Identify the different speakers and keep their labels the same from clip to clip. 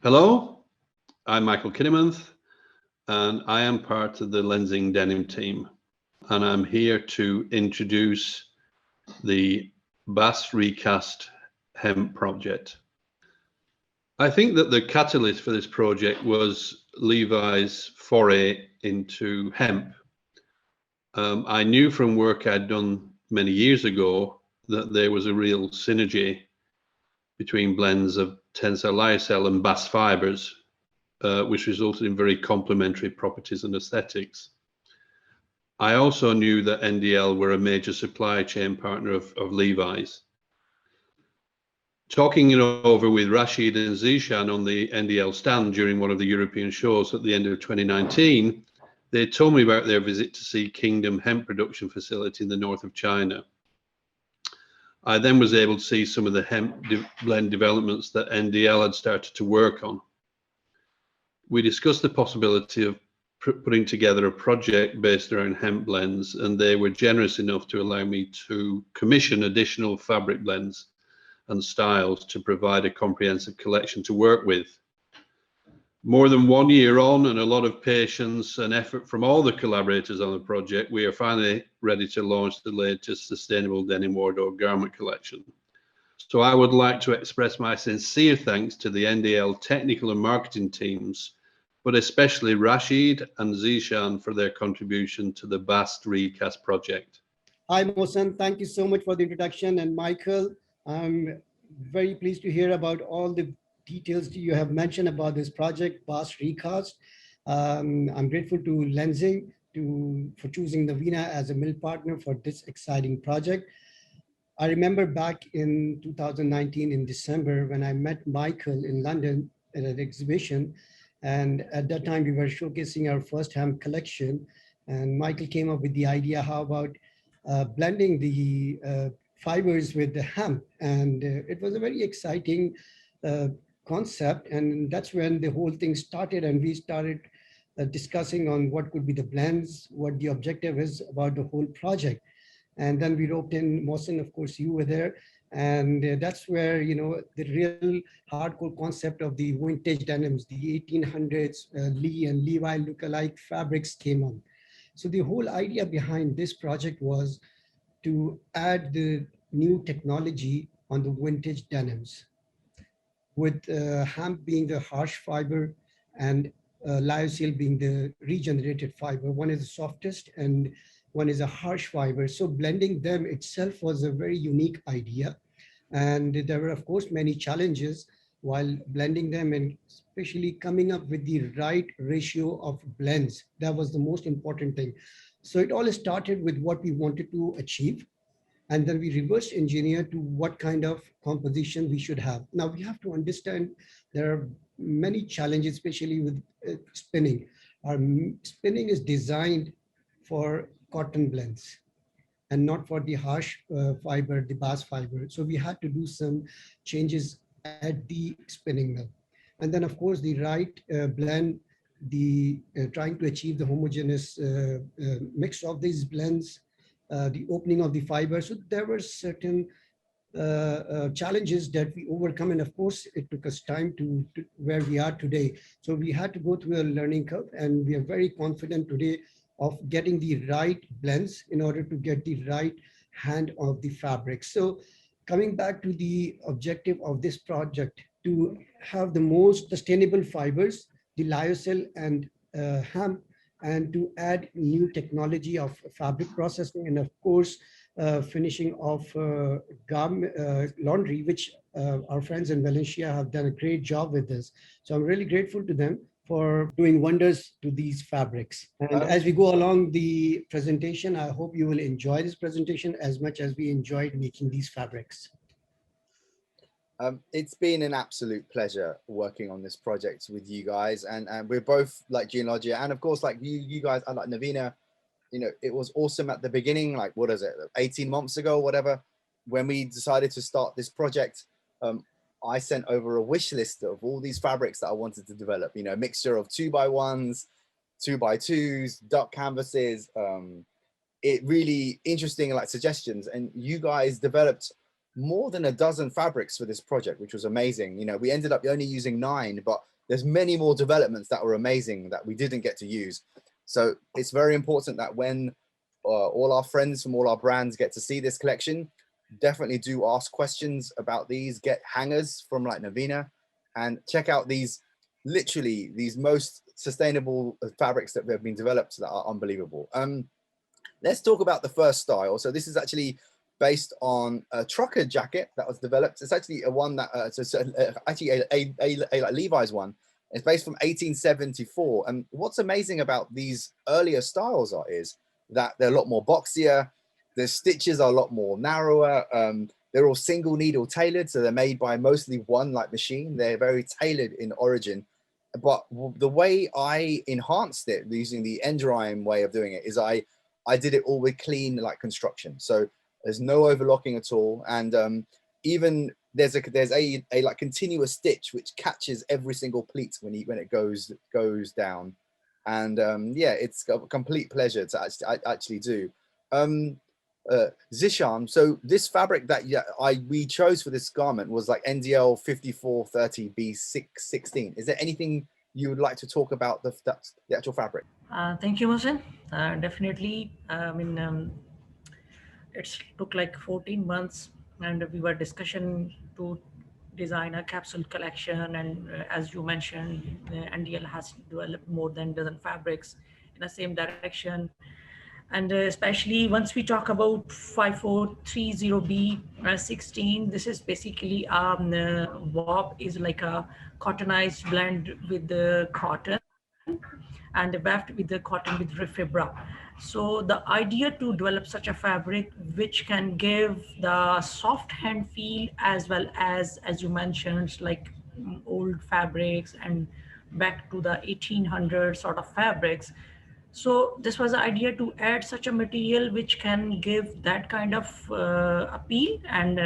Speaker 1: Hello, I'm Michael Kininmonth, and I am part of the LENZING denim team. And I'm here to introduce the BAST RECAST hemp project. I think that the catalyst for this project was Levi's foray into hemp. I knew from work I'd done many years ago that there was a real synergy between blends of TENCEL lyocell and BAST fibers, which resulted in very complementary properties and aesthetics. I also knew that NDL were a major supply chain partner of Levi's. Talking it over with Rashid and Zeeshan on the NDL stand during one of the European shows at the end of 2019, they told me about their visit to see Kingdom hemp production facility in the north of China. I then was able to see some of the hemp blend developments that NDL had started to work on. We discussed the possibility of putting together a project based around hemp blends, and they were generous enough to allow me to commission additional fabric blends and styles to provide a comprehensive collection to work with. More than 1 year on and a lot of patience and effort from all the collaborators on the project, we are finally ready to launch the latest sustainable denim wardrobe garment collection. So I would like to express my sincere thanks to the NDL technical and marketing teams, but especially Rashid and Zeeshan for their contribution to the BAST RECAST project.
Speaker 2: Hi, Mohsin. Thank you so much for the introduction. And Michael, I'm very pleased to hear about all the details you have mentioned about this project, BAST RECAST. I'm grateful to LENZING for choosing Naveena as a mill partner for this exciting project. I remember back in 2019 in December when I met Michael in London at an exhibition. And at that time, we were showcasing our first hemp collection. And Michael came up with the idea, how about blending the fibers with the hemp? And it was a very exciting concept. And that's when the whole thing started. And we started discussing on what could be the blends, what the objective is about the whole project. And then we roped in Mohsin, of course, you were there. And that's where, the real hardcore concept of the vintage denims, the 1800s Lee and Levi lookalike fabrics came on. So the whole idea behind this project was to add the new technology on the vintage denims, with hemp being the harsh fiber and lyocell being the regenerated fiber. One is the softest and one is a harsh fiber. So blending them itself was a very unique idea. And there were, of course, many challenges while blending them, and especially coming up with the right ratio of blends. That was the most important thing. So it all started with what we wanted to achieve. And then we reverse engineer to what kind of composition we should have. Now we have to understand there are many challenges, especially with spinning. Our spinning is designed for cotton blends and not for the harsh fiber, the BAST fiber. So we had to do some changes at the spinning mill. And then of course the right blend, trying to achieve the homogeneous mix of these blends, the opening of the fiber. So there were certain challenges that we overcome. And of course, it took us time to where we are today. So we had to go through a learning curve, and we are very confident today of getting the right blends in order to get the right hand of the fabric. So coming back to the objective of this project, to have the most sustainable fibers, the lyocell and hemp, and to add new technology of fabric processing, and of course, finishing of laundry, which our friends in Valencia have done a great job with this. So I'm really grateful to them for doing wonders to these fabrics. And as we go along the presentation, I hope you will enjoy this presentation as much as we enjoyed making these fabrics.
Speaker 3: It's been an absolute pleasure working on this project with you guys, and we're both like JEANOLOGIA, and of course like you guys are like Naveena. It was awesome at the beginning, like what is it, 18 months ago, whatever, when we decided to start this project. I sent over a wish list of all these fabrics that I wanted to develop, a mixture of 2x1s, 2x2s, duck canvases, it really interesting like suggestions, and you guys developed more than a dozen fabrics for this project, which was amazing. You know, we ended up only using 9, but there's many more developments that were amazing that we didn't get to use. So it's very important that when all our friends from all our brands get to see this collection, definitely do ask questions about these, get hangers from like Naveena, and check out these, literally these most sustainable fabrics that have been developed that are unbelievable. Let's talk about the first style. So this is actually based on a trucker jacket that was developed. It's actually a one that, actually a Levi's one. It's based from 1874. And what's amazing about these earlier styles is that they're a lot more boxier. The stitches are a lot more narrower. They're all single needle tailored. So they're made by mostly one like machine. They're very tailored in origin. But the way I enhanced it using the NDRIME way of doing it is I did it all with clean like construction. So there's no overlocking at all. And even there's a like continuous stitch which catches every single pleat when it goes down. And yeah, it's a complete pleasure to actually do. Zeeshan, so this fabric that we chose for this garment was like NDL 5430B16. Is there anything you would like to talk about the actual fabric?
Speaker 4: Thank you, Mohsin. Definitely. I mean, it took like 14 months, and we were discussing to design a capsule collection. And as you mentioned, NDL has developed more than a dozen fabrics in the same direction. And especially once we talk about 5430B16, this is basically WOP is like a cottonized blend with the cotton and weft with the cotton with refibra. So the idea to develop such a fabric which can give the soft hand feel, as well as you mentioned, like old fabrics and back to the 1800 sort of fabrics. So this was the idea to add such a material which can give that kind of appeal and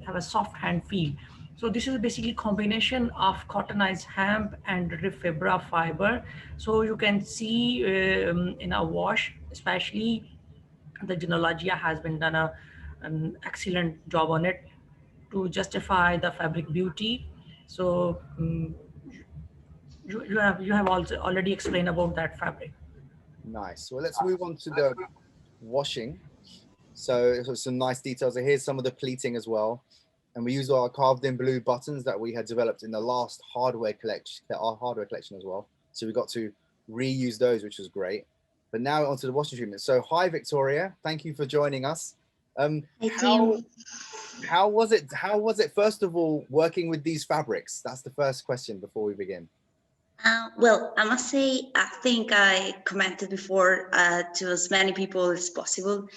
Speaker 4: have a soft hand feel. So this is basically combination of cottonized hemp and refibra fiber. So you can see in a wash, especially the JEANOLOGIA has been done an excellent job on it to justify the fabric beauty. So you have also already explained about that fabric.
Speaker 3: Nice. Well, let's move on to the washing. So some nice details. Here's some of the pleating as well. And we used our carved in blue buttons that we had developed in the last hardware collection, our hardware collection as well. So we got to reuse those, which was great. But now onto the washing treatment. So hi, Victoria. Thank you for joining us. How was it? How was it, first of all, working with these fabrics? That's the first question before we begin.
Speaker 5: Well, I must say, I think I commented before to as many people as possible,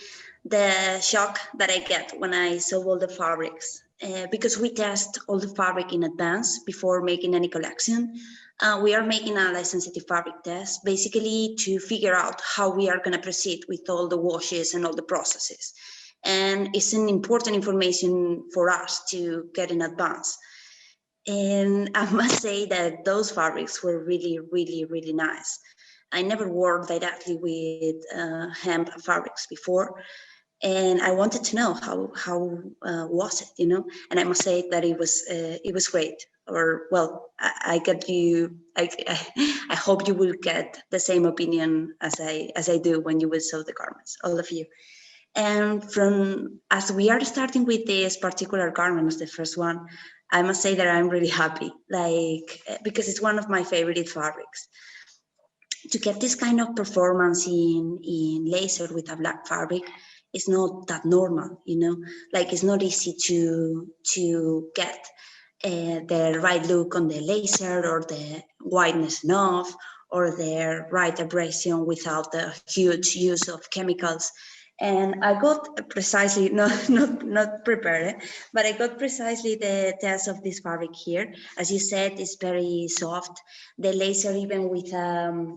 Speaker 5: the shock that I get when I saw all the fabrics, because we test all the fabric in advance before making any collection. We are making a light sensitive fabric test, basically to figure out how we are going to proceed with all the washes and all the processes. And it's an important information for us to get in advance. And I must say that those fabrics were really, really, really nice. I never worked directly with hemp fabrics before, and I wanted to know how was it, you know? And I must say that it was great. Or well, I hope you will get the same opinion as I do when you will sew the garments, all of you. And as we are starting with this particular garment as the first one, I must say that I'm really happy, because it's one of my favorite fabrics. To get this kind of performance in laser with a black fabric is not that normal, you know. Like, it's not easy to get the right look on the laser, or the whiteness enough, or the right abrasion without the huge use of chemicals. And I got precisely, not prepared, but I got precisely the test of this fabric here. As you said, it's very soft. The laser, even with a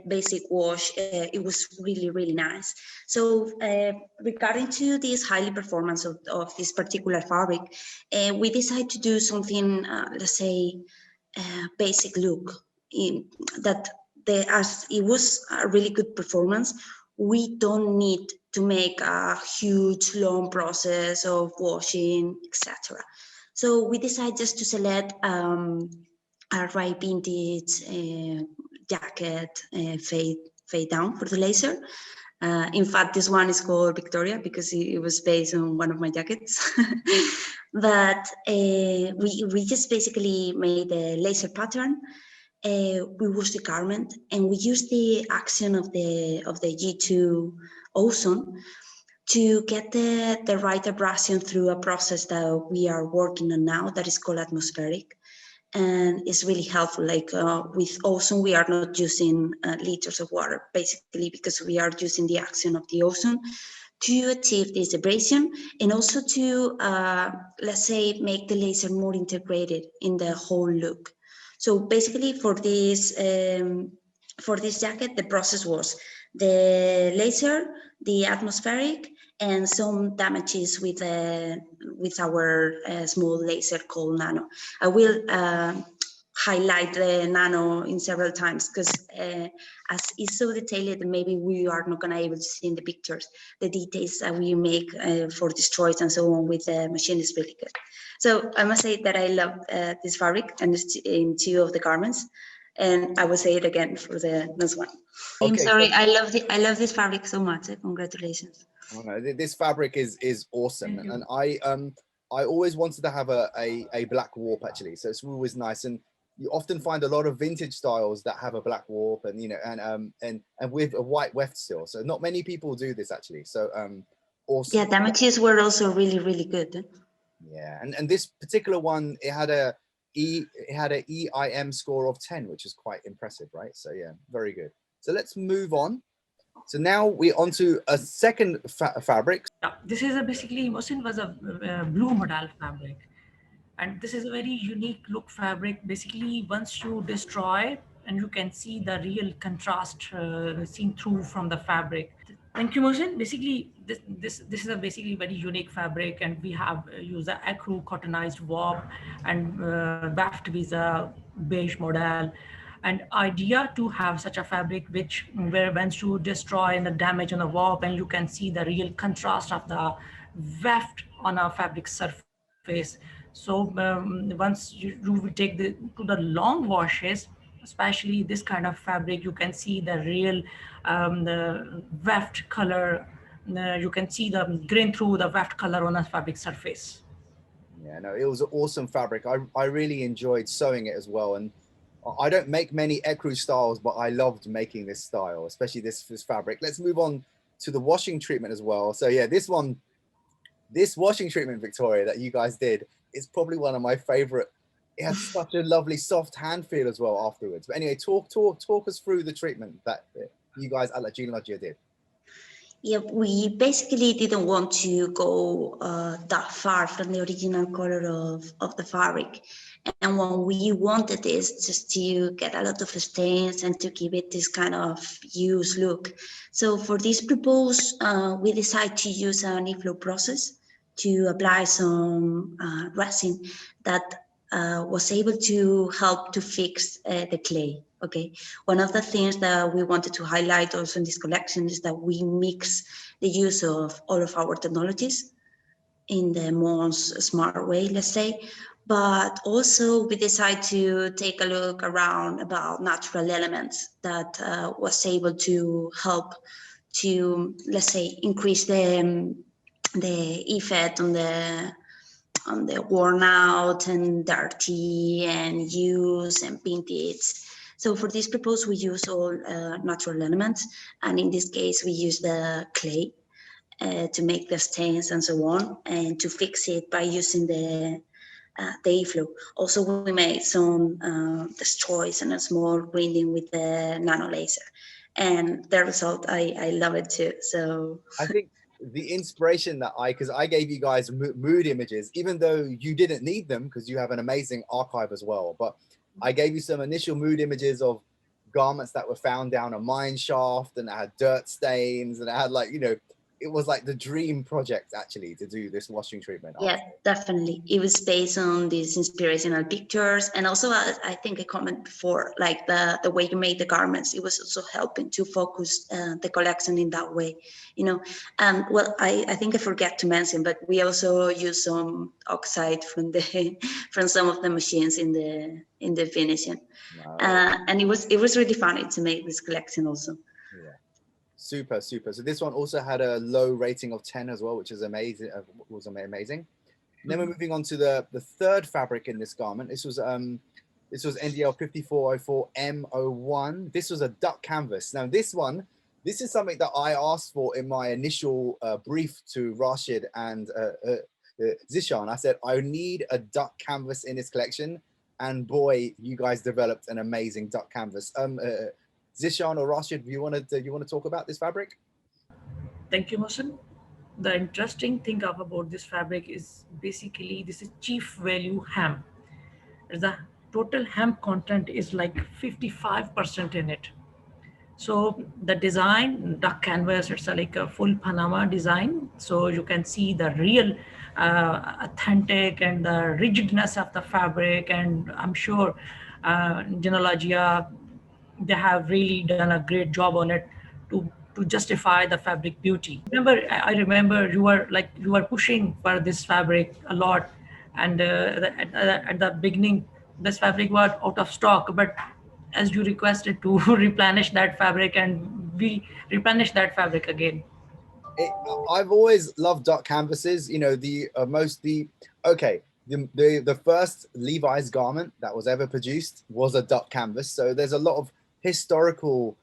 Speaker 5: basic wash, it was really, really nice. So regarding to this highly performance of this particular fabric, we decided to do something, let's say, basic look. As it was a really good performance, we don't need to make a huge long process of washing, etc. So we decided just to select a right vintage jacket fade down for the laser. In fact, this one is called Victoria because it was based on one of my jackets. But we just basically made a laser pattern. We washed the garment and we used the action of the G2 ozone to get the right abrasion through a process that we are working on now that is called atmospheric. And it's really helpful. Like with ozone, we are not using liters of water, basically because we are using the action of the ozone to achieve this abrasion and also to, let's say, make the laser more integrated in the whole look. So basically for this jacket, the process was the laser, the atmospheric, and some damages with our small laser called nano. I will highlight the nano in several times because as it's so detailed, maybe we are not going to be able to see in the pictures the details that we make for this choice and so on with the machine is really good. So I must say that I love this fabric and it's in 2 of the garments. And I will say it again for the next one. Okay, I'm sorry, so I love this fabric so much. Congratulations.
Speaker 3: Oh no, this fabric is awesome, and I always wanted to have a black warp actually, so it's always nice. And you often find a lot of vintage styles that have a black warp, and you know, and with a white weft still. So not many people do this actually. So awesome.
Speaker 5: Yeah, damages were also really good.
Speaker 3: Yeah, and this particular one, it had a EIM score of 10, which is quite impressive, right? So yeah, very good. So let's move on. So now we're on to a second fabric.
Speaker 4: Yeah, this is basically, Mohsin was a blue modal fabric. And this is a very unique look fabric. Basically, once you destroy, and you can see the real contrast seen through from the fabric. Thank you, Mohsin. Basically, this is a basically very unique fabric, and we have used the acro cottonized warp and waft with a beige model. And idea to have such a fabric where once you destroy and the damage on the warp, and you can see the real contrast of the weft on a fabric surface. So once you will take to the long washes, especially this kind of fabric, you can see the real the weft color. You can see the grain through the weft color on a fabric surface.
Speaker 3: Yeah, no, it was an awesome fabric. I really enjoyed sewing it as well. And I don't make many ecru styles, but I loved making this style, especially this fabric. Let's move on to the washing treatment as well. So yeah, this washing treatment, Victoria, that you guys did is probably one of my favorite. It had such a lovely soft hand feel as well afterwards. But anyway, talk us through the treatment that you guys at JEANOLOGIA did.
Speaker 5: Yeah, we basically didn't want to go that far from the original color of the fabric. And what we wanted is just to get a lot of stains and to give it this kind of used look. So for this purpose, we decided to use an e-flow process to apply some resin that was able to help to fix the clay. Okay, one of the things that we wanted to highlight also in this collection is that we mix the use of all of our technologies in the most smart way, let's say, but also we decided to take a look around about natural elements that was able to help to, let's say, increase the effect on the worn out and dirty and used and vintage. So for this purpose, we use all natural elements. And in this case, we use the clay to make the stains and so on, and to fix it by using the e-flow. Also, we made some destroys and a small grinding with the nano laser. And the result, I love it too. So
Speaker 3: I think the inspiration that because I gave you guys mood images, even though you didn't need them because you have an amazing archive as well. But I gave you some initial mood images of garments that were found down a mine shaft and it had dirt stains and it had, like, you know, it was like the dream project actually to do this washing treatment.
Speaker 5: Yeah, definitely. It was based on these inspirational pictures, and also I think I commented before, like the way you made the garments. It was also helping to focus the collection in that way, you know. Well, I think I forgot to mention, but we also use some oxide from the from some of the machines in the finishing,
Speaker 3: Wow.
Speaker 5: and it was really funny to make this collection also.
Speaker 3: Yeah. Super. So this one also had a low rating of 10 as well, which is amazing. Amazing. And then we're moving on to the third fabric in this garment. This was NDL 5404M01. This was a duck canvas. Now this is something that I asked for in my initial brief to Rashid and Zeeshan. I said I need a duck canvas in this collection, and boy, you guys developed an amazing duck canvas. Zeeshan or Rashid, do you want to talk about this fabric?
Speaker 4: Thank you, Mohsin. The interesting thing about this fabric is basically this is chief value hemp. The total hemp content is like 55% in it. So the design, the canvas, it's like a full Panama design. So you can see the real authentic and the rigidness of the fabric. And I'm sure JEANOLOGIA, they have really done a great job on it to justify the fabric beauty. I remember you were pushing for this fabric a lot, and at the beginning, this fabric was out of stock, but as you requested to replenish that fabric, and we replenish that fabric again.
Speaker 3: I've always loved duck canvases. You know, the first Levi's garment that was ever produced was a duck canvas. So there's a lot of historical,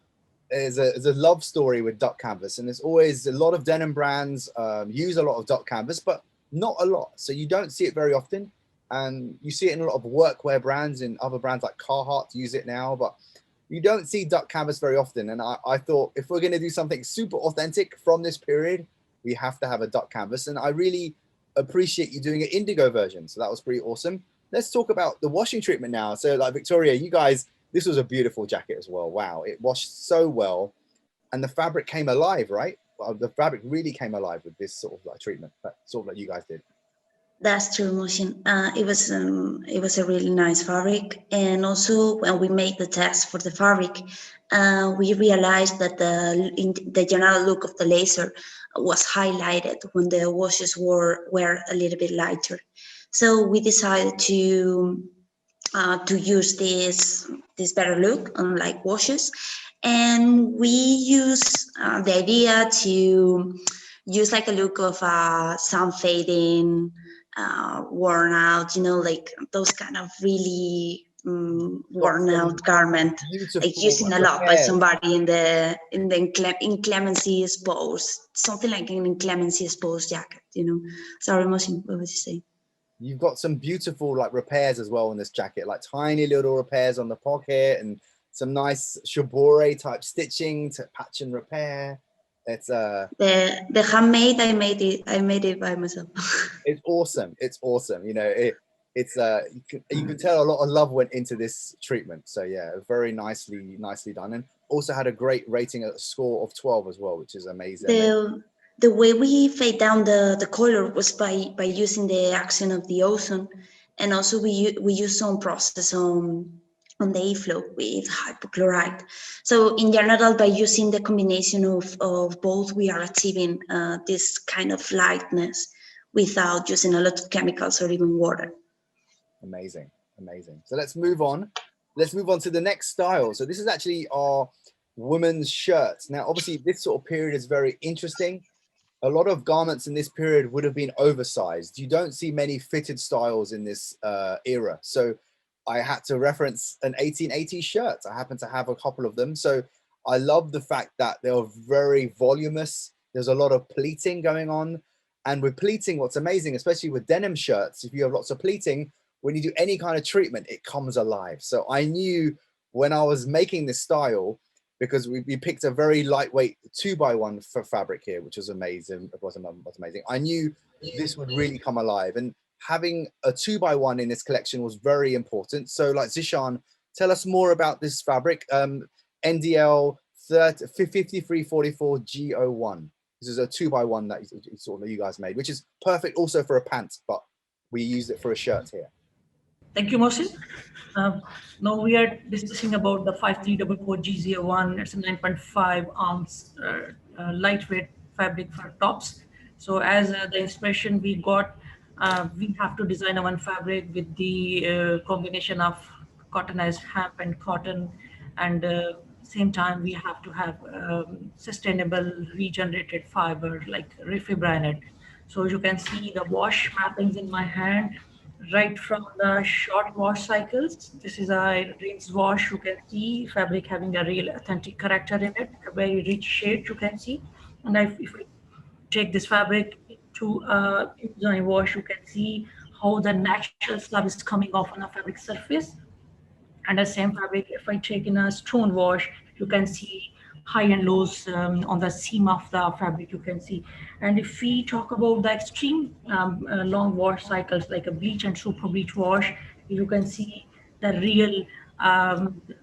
Speaker 3: there's a love story with duck canvas, and there's always a lot of denim brands use a lot of duck canvas, but not a lot. So you don't see it very often, and you see it in a lot of workwear brands, and other brands like Carhartt use it now, but you don't see duck canvas very often. And I thought if we're going to do something super authentic from this period, we have to have a duck canvas. And I really appreciate you doing an indigo version. So that was pretty awesome. Let's talk about the washing treatment now. So like Victoria, you guys, this was a beautiful jacket as well. Wow, it washed so well. And the fabric came alive, right? Well, the fabric really came alive with this sort of like treatment, that sort of like you guys did.
Speaker 5: That's true, Mohsin. It was a really nice fabric, and also when we made the test for the fabric, we realized that the general look of the laser was highlighted when the washes were a little bit lighter. So we decided to use this better look on like washes, and we use the idea to use like a look of sun fading, worn out, you know, like those kind of really worn out garment, like using a lot by somebody in the inclemency exposed, something like an inclemency exposed jacket, you know. Sorry, Mohsin, what was you saying?
Speaker 3: You've got some beautiful like repairs as well in this jacket, like tiny little repairs on the pocket and some nice shibori type stitching to patch and repair. It's
Speaker 5: the handmade. I made it by myself.
Speaker 3: It's awesome. It's awesome. You know, it's you can tell a lot of love went into this treatment. So yeah, very nicely done, and also had a great rating, a score of 12 as well, which is amazing.
Speaker 5: The way we fade down the color was by using the action of the ozone, and also we use some process on the E-flow with hypochlorite. So in general, by using the combination of both, we are achieving this kind of lightness without using a lot of chemicals or even water.
Speaker 3: Amazing. So let's move on. To the next style. So this is actually our women's shirts. Now, obviously, this sort of period is very interesting. A lot of garments in this period would have been oversized. You don't see many fitted styles in this era. So I had to reference an 1880s shirt. I happen to have a couple of them. So I love the fact that they're very voluminous. There's a lot of pleating going on. And with pleating, what's amazing, especially with denim shirts, if you have lots of pleating, when you do any kind of treatment, it comes alive. So I knew when I was making this style, because we picked a very lightweight 2x1 for fabric here, which was amazing. It was amazing. I knew this would really come alive, and having a 2x1 in this collection was very important. So like Zeeshan, tell us more about this fabric, NDL 5344G01. This is a 2x1 that you guys made, which is perfect also for a pant, but we used it for a shirt here.
Speaker 4: Thank you, Mohsin. Now we are discussing about the 5344 GZ1. It's a 9.5 ounce lightweight fabric for tops. So as the inspiration we got, we have to design one fabric with the combination of cottonized hemp and cotton, and same time we have to have sustainable regenerated fiber like refibra in it. So you can see the wash mappings in my hand right from the short wash cycles. This is a rinse wash. You can see fabric having a real authentic character in it, a very rich shade you can see. And if we take this fabric to dry wash, you can see how the natural slab is coming off on a fabric surface. And the same fabric, if I take in a stone wash, you can see high and lows on the seam of the fabric you can see. And if we talk about the extreme long wash cycles like a bleach and super bleach wash, you can see the real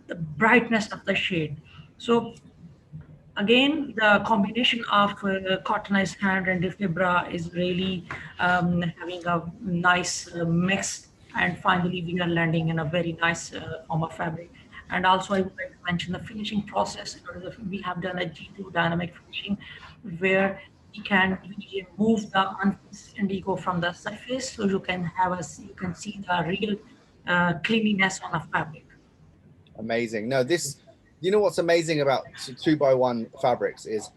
Speaker 4: the brightness of the shade. So again, the combination of cottonized hand and fibra is really having a nice mix. And finally, we are landing in a very nice form of fabric. And also, I would like to mention the finishing process. We have done a G2 dynamic finishing where we remove the unfinished indigo from the surface, so you can you can see the real cleanliness on a fabric.
Speaker 3: Amazing. No, you know what's amazing about 2x1 fabrics is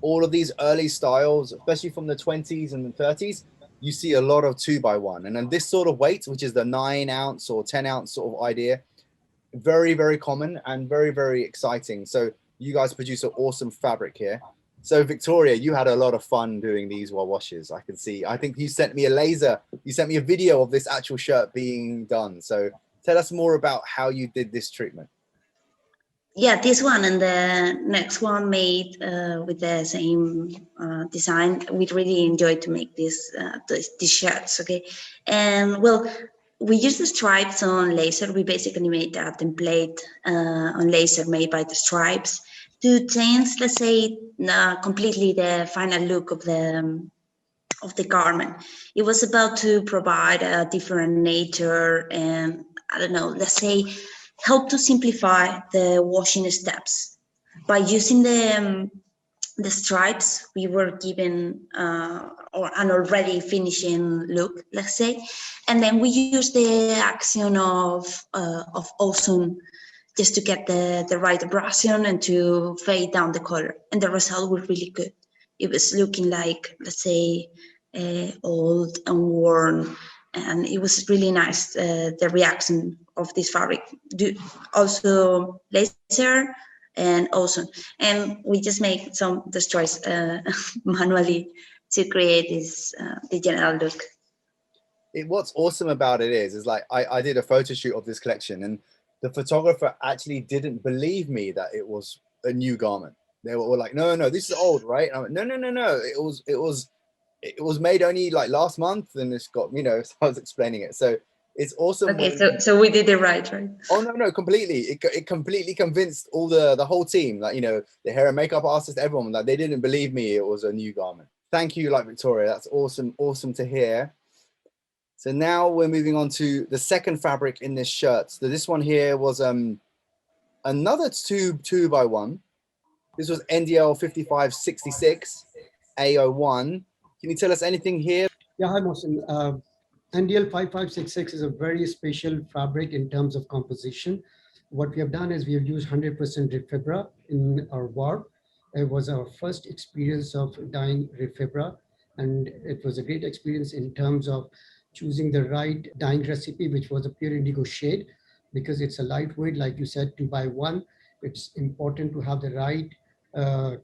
Speaker 3: all of these early styles, especially from the 20s and the 30s, you see a lot of 2x1. And then this sort of weight, which is the 9 ounce or 10 ounce sort of idea, very, very common and very, very exciting. So you guys produce an awesome fabric here. So Victoria, you had a lot of fun doing these washes. I can see. I think you sent me a video of this actual shirt being done. So tell us more about how you did this treatment.
Speaker 5: Yeah, this one and the next one made with the same design. We really enjoyed to make these shirts, okay? And well, we used the stripes on laser. We basically made a template on laser made by the stripes to change, let's say, completely the final look of the garment. It was about to provide a different nature and, I don't know, let's say, help to simplify the washing steps. By using the stripes, we were given an already finishing look, let's say, and then we used the action of ozone just to get the right abrasion and to fade down the color, and the result was really good. It was looking like, let's say, old and worn, and it was really nice, the reaction of this fabric. Also laser and ozone, and we just make some destroys manually to create this the general look.
Speaker 3: What's awesome about it is like I did a photo shoot of this collection, and the photographer actually didn't believe me that it was a new garment. They were like, no, this is old, right? And I went, no, it was made only like last month, and it's got, so I was explaining it. So it's awesome.
Speaker 5: Okay, so we did it right?
Speaker 3: Oh no, completely. It completely convinced all the whole team, like, the hair and makeup artist, everyone, like, they didn't believe me it was a new garment. Thank you, like, Victoria. That's awesome to hear. So now we're moving on to the second fabric in this shirt. So this one here was another 2x1. This was NDL 5566 A01. Can you tell us anything here?
Speaker 2: Yeah, hi, Mohsin. NDL 5566 is a very special fabric in terms of composition. What we have done is we have used 100% Refibra in our warp. It was our first experience of dyeing Refibra, and it was a great experience in terms of choosing the right dyeing recipe, which was a pure indigo shade, because it's a lightweight, like you said, 2x1. It's important to have the right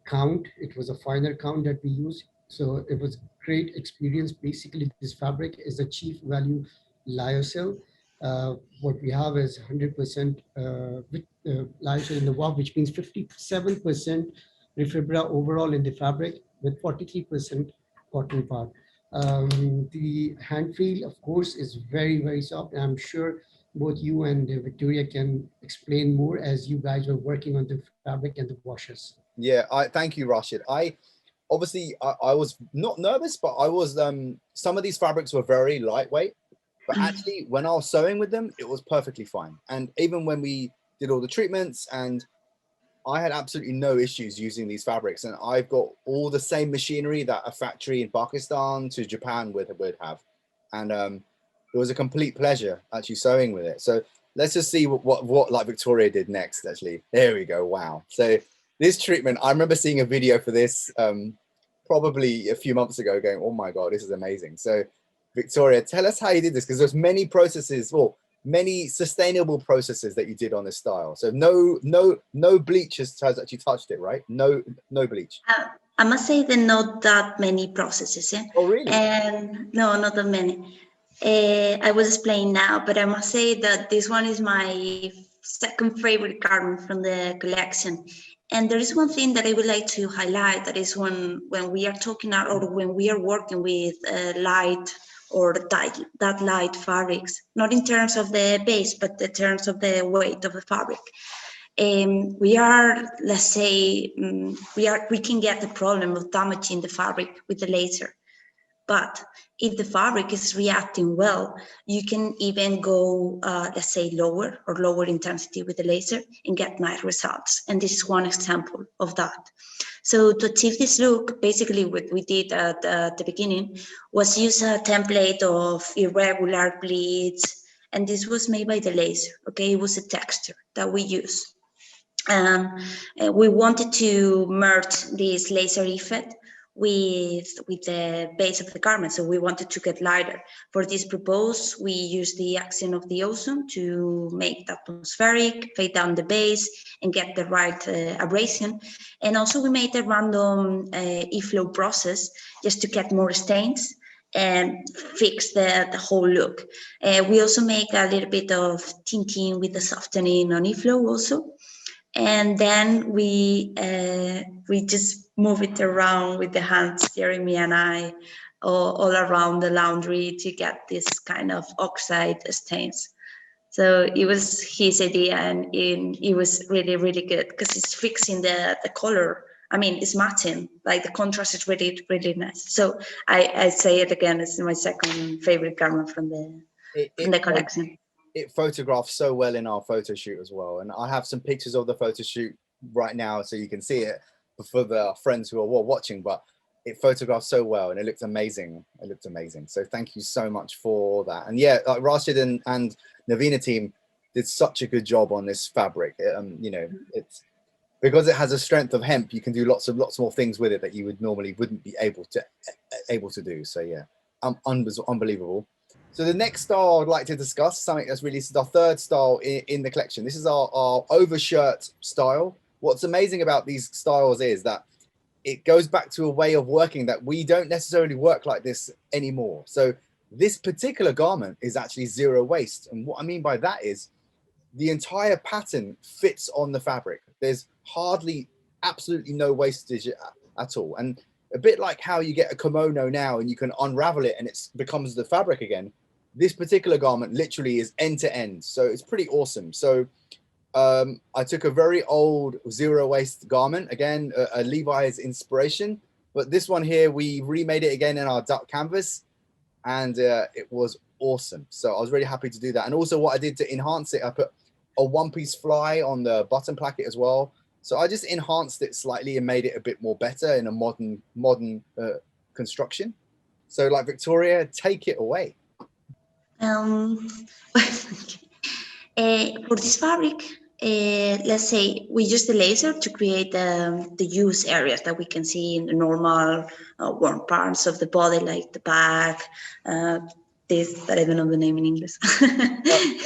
Speaker 2: count. It was a finer count that we used. So it was great experience. Basically, this fabric is a chief value lyocell. What we have is 100% lyocell in the warp, which means 57% refibra overall in the fabric with 43% cotton part. The hand feel, of course, is very, very soft. And I'm sure both you and Victoria can explain more as you guys were working on the fabric and the washes.
Speaker 3: Yeah, thank you, Rashid. obviously I was not nervous, but I was, some of these fabrics were very lightweight, but actually when I was sewing with them, it was perfectly fine. And even when we did all the treatments, and I had absolutely no issues using these fabrics, and I've got all the same machinery that a factory in Pakistan to Japan would have. And it was a complete pleasure actually sewing with it. So let's just see what like Victoria did next, actually. There we go. Wow. So this treatment, I remember seeing a video for this probably a few months ago going, oh my God, this is amazing. So Victoria, tell us how you did this, because there's many processes, well, many sustainable processes that you did on this style. So no bleach has actually touched it, right? No bleach.
Speaker 5: I must say that not that many processes. Yeah?
Speaker 3: Oh, really?
Speaker 5: And no, not that many. I will explain now, but I must say that this one is my second favorite garment from the collection. And there is one thing that I would like to highlight, that is when we are talking or when we are working with light or that light fabrics, not in terms of the base, but in terms of the weight of the fabric. We are, let's say, we can get the problem of damaging the fabric with the laser. But if the fabric is reacting well, you can even go, let's say, lower intensity with the laser and get nice results. And this is one example of that. So to achieve this look, basically what we did at the beginning was use a template of irregular pleats, and this was made by the laser, okay? It was a texture that we use. We wanted to merge this laser effect with the base of the garment, so we wanted to get lighter. For this purpose, we used the action of the ozone to make the atmospheric, fade down the base, and get the right abrasion. And also we made a random e-flow process just to get more stains and fix the whole look. We also make a little bit of tinting with the softening on e-flow also. And then we just move it around with the hands, Jeremy and I, all around the laundry to get this kind of oxide stains. So it was his idea, and it was really, really good because it's fixing the color. I mean, it's matching, like the contrast is really, really nice. So I say it again, it's my second favorite garment from the collection.
Speaker 3: It photographs so well in our photo shoot as well, and I have some pictures of the photo shoot right now so you can see it for the friends who are watching, but it photographs so well and it looked amazing. So thank you so much for that. And yeah, like Rashid and Naveena team did such a good job on this fabric. You know, it's because it has a strength of hemp, you can do lots more things with it that you wouldn't be able to do. So yeah, unbelievable. So the next style I'd like to discuss, something that's released, our third style in the collection. This is our overshirt style. What's amazing about these styles is that it goes back to a way of working that we don't necessarily work like this anymore. So this particular garment is actually zero waste. And what I mean by that is the entire pattern fits on the fabric. There's absolutely no wastage at all. And a bit like how you get a kimono now and you can unravel it and it becomes the fabric again. This particular garment literally is end to end. So it's pretty awesome. So I took a very old zero waste garment, again, a Levi's inspiration, but this one here, we remade it again in our duck canvas and it was awesome. So I was really happy to do that. And also what I did to enhance it, I put a one-piece fly on the button placket as well. So I just enhanced it slightly and made it a bit more better in a modern construction. So like Victoria, take it away.
Speaker 5: For this fabric, let's say we use the laser to create the use areas that we can see in the normal warm parts of the body, like the back, this, that I don't know the name in English.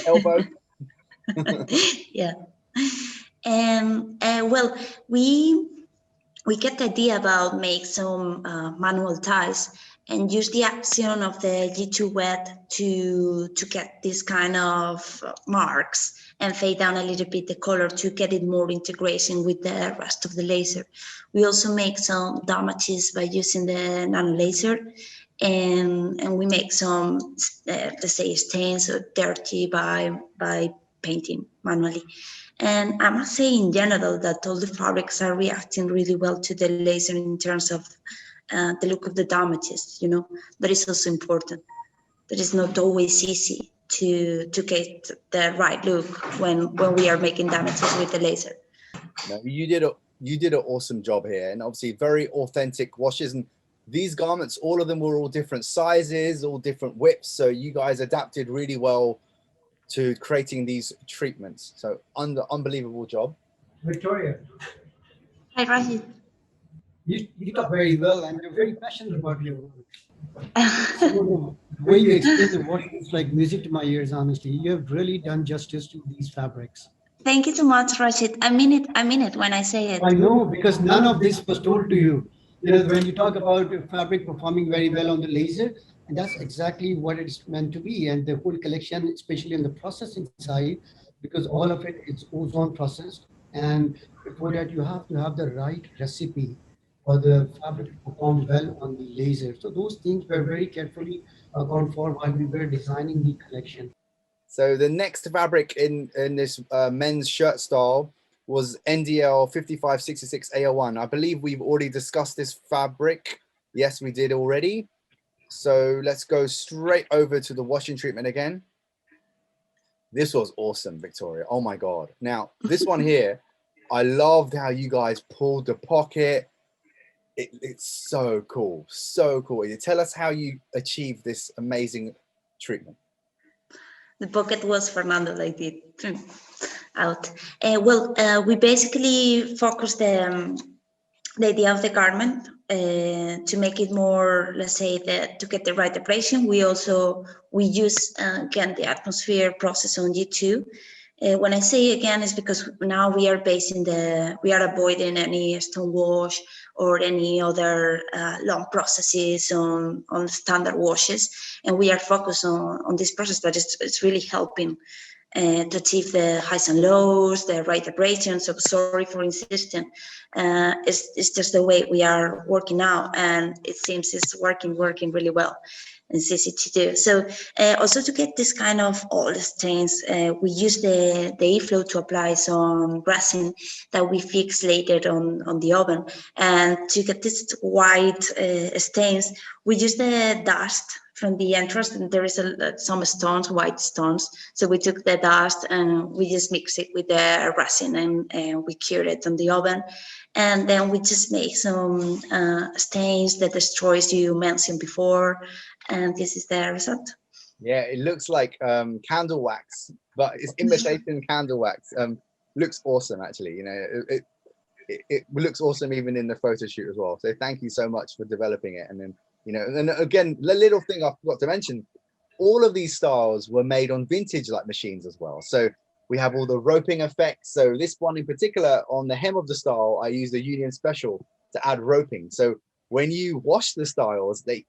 Speaker 3: Elbow.
Speaker 5: Yeah. Well, we get the idea about make some manual ties and use the action of the G2 wet to get this kind of marks and fade down a little bit the color to get it more integration with the rest of the laser. We also make some damages by using the nano laser, and we make some let's say stains or dirty by painting manually. And I must say in general that all the fabrics are reacting really well to the laser in terms of the look of the damages, you know, that is also important. That is not always easy to get the right look when we are making damages with the laser.
Speaker 3: No, you did an awesome job here, and obviously very authentic washes. And these garments, all of them were all different sizes, all different widths. So you guys adapted really well to creating these treatments. So unbelievable job.
Speaker 2: Victoria,
Speaker 5: Hi, Rashid.
Speaker 2: you talk very well and you're very passionate about your work. So the way you explain the wash is like music to my ears, honestly. You have really done justice to these fabrics.
Speaker 5: Thank you so much, Rashid. I mean it when I say it.
Speaker 2: I know, because none of this was told to you. You know, when you talk about fabric performing very well on the laser, and that's exactly what it's meant to be. And the whole collection, especially on the processing side, because all of it is ozone processed. And before that, you have to have the right recipe for the fabric to perform well on the laser. So those things were very carefully accounted for while we were designing the collection.
Speaker 3: So the next fabric in this men's shirt style was NDL 5566 AL1. I believe we've already discussed this fabric. Yes, we did already. So let's go straight over to the washing treatment again. This was awesome, Victoria. Oh my God. Now, this one here, I loved how you guys pulled the pocket. It's so cool. So cool. You tell us how you achieved this amazing treatment.
Speaker 5: The pocket was Fernando like it out. We basically focused the idea of the garment to make it more, let's say, to get the right abrasion. We use again the atmosphere process on G2. When I say again, it's because now we are avoiding any stone wash or any other long processes on standard washes, and we are focused on this process that is really helping to achieve the highs and lows, the right abrasion. So sorry for insisting. It's just the way we are working now, and it seems it's working really well. It's easy to do. So also to get this kind of old stains, we use the e-flow to apply some resin that we fix later on the oven. And to get this white stains, we use the dust from the entrance, and there is some stones, white stones. So we took the dust and we just mix it with the resin, and we cured it on the oven. And then we just make some stains that destroys you mentioned before. And this is the result.
Speaker 3: Yeah, it looks like candle wax, but it's imitation candle wax. Looks awesome, actually. You know, it looks awesome even in the photo shoot as well. So thank you so much for developing it. And then, you know, and again, the little thing I forgot to mention, all of these styles were made on vintage like machines as well. So we have all the roping effects. So this one in particular, on the hem of the style, I used a Union Special to add roping. So when you wash the styles, they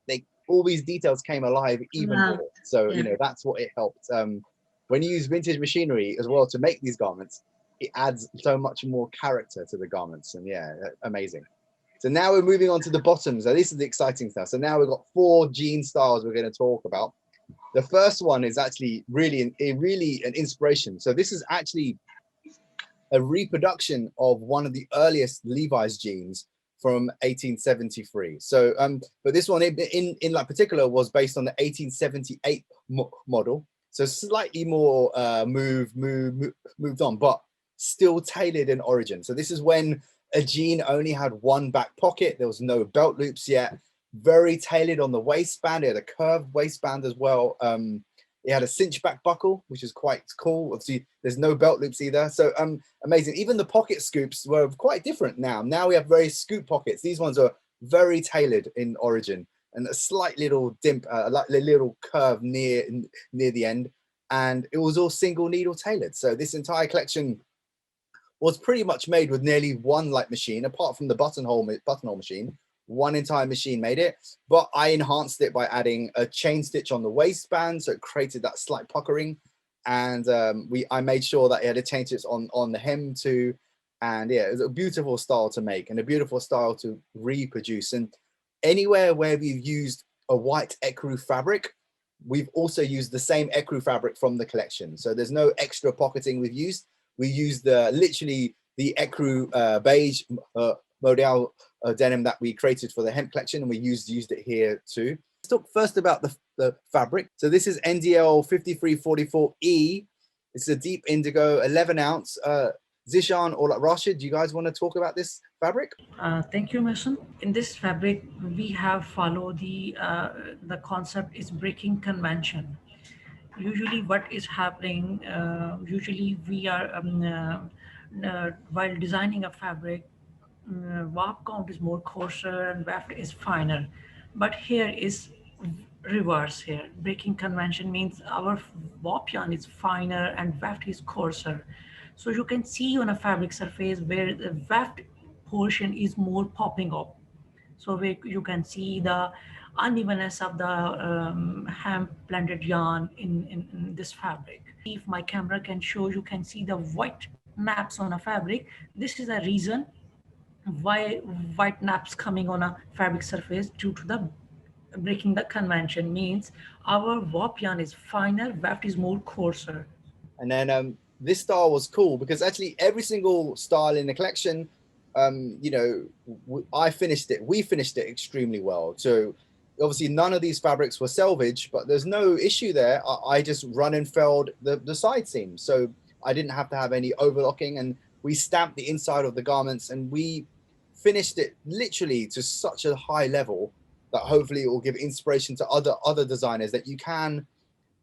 Speaker 3: all these details came alive even more. So, you know, that's what it helped. When you use vintage machinery as well to make these garments, it adds so much more character to the garments. And yeah, amazing. So now we're moving on to the bottoms. So this is the exciting stuff. So now we've got 4 jean styles we're going to talk about. The first one is actually really an inspiration. So this is actually a reproduction of one of the earliest Levi's jeans from 1873. So but this one in like particular was based on the 1878 model, so slightly more moved on, but still tailored in origin. So this is when a jean only had one back pocket, there was no belt loops yet, very tailored on the waistband. It had a curved waistband as well. It had a cinch back buckle, which is quite cool. Obviously, there's no belt loops either. So amazing. Even the pocket scoops were quite different now. Now we have very scoop pockets. These ones are very tailored in origin, and a slight little dimp, like a little curve near the end. And it was all single needle tailored. So this entire collection was pretty much made with nearly one like machine, apart from the buttonhole machine. One entire machine made it, but I enhanced it by adding a chain stitch on the waistband, so it created that slight puckering. And I made sure that it had a chain stitch on the hem too. And yeah, it was a beautiful style to make and a beautiful style to reproduce. And anywhere where we've used a white ecru fabric, we've also used the same ecru fabric from the collection. So there's no extra pocketing we've used. We used literally the ecru beige modal denim that we created for the hemp collection, and we used it here too. Let's talk first about the fabric. So this is NDL 5344E. It's a deep indigo, 11 ounce. Zeeshan or Rashid, do you guys want to talk about this fabric?
Speaker 4: Thank you, Mohsin. In this fabric, we have followed the concept is breaking convention. Usually what is happening, usually we are, while designing a fabric, warp count is more coarser and weft is finer. But here is reverse here. Breaking convention means our warp yarn is finer and weft is coarser. So you can see on a fabric surface where the weft portion is more popping up. So where you can see the unevenness of the hemp blended yarn in this fabric. If my camera can show, you can see the white naps on a fabric. This is a reason why white naps coming on a fabric surface due to the breaking the convention means our warp yarn is finer, weft is more coarser.
Speaker 3: And then this style was cool because actually every single style in the collection, you know, we finished it extremely well. So obviously none of these fabrics were salvaged, but there's no issue there. I just run and felled the side seams. So I didn't have to have any overlocking, and we stamped the inside of the garments, and we finished it literally to such a high level that hopefully it will give inspiration to other designers that you can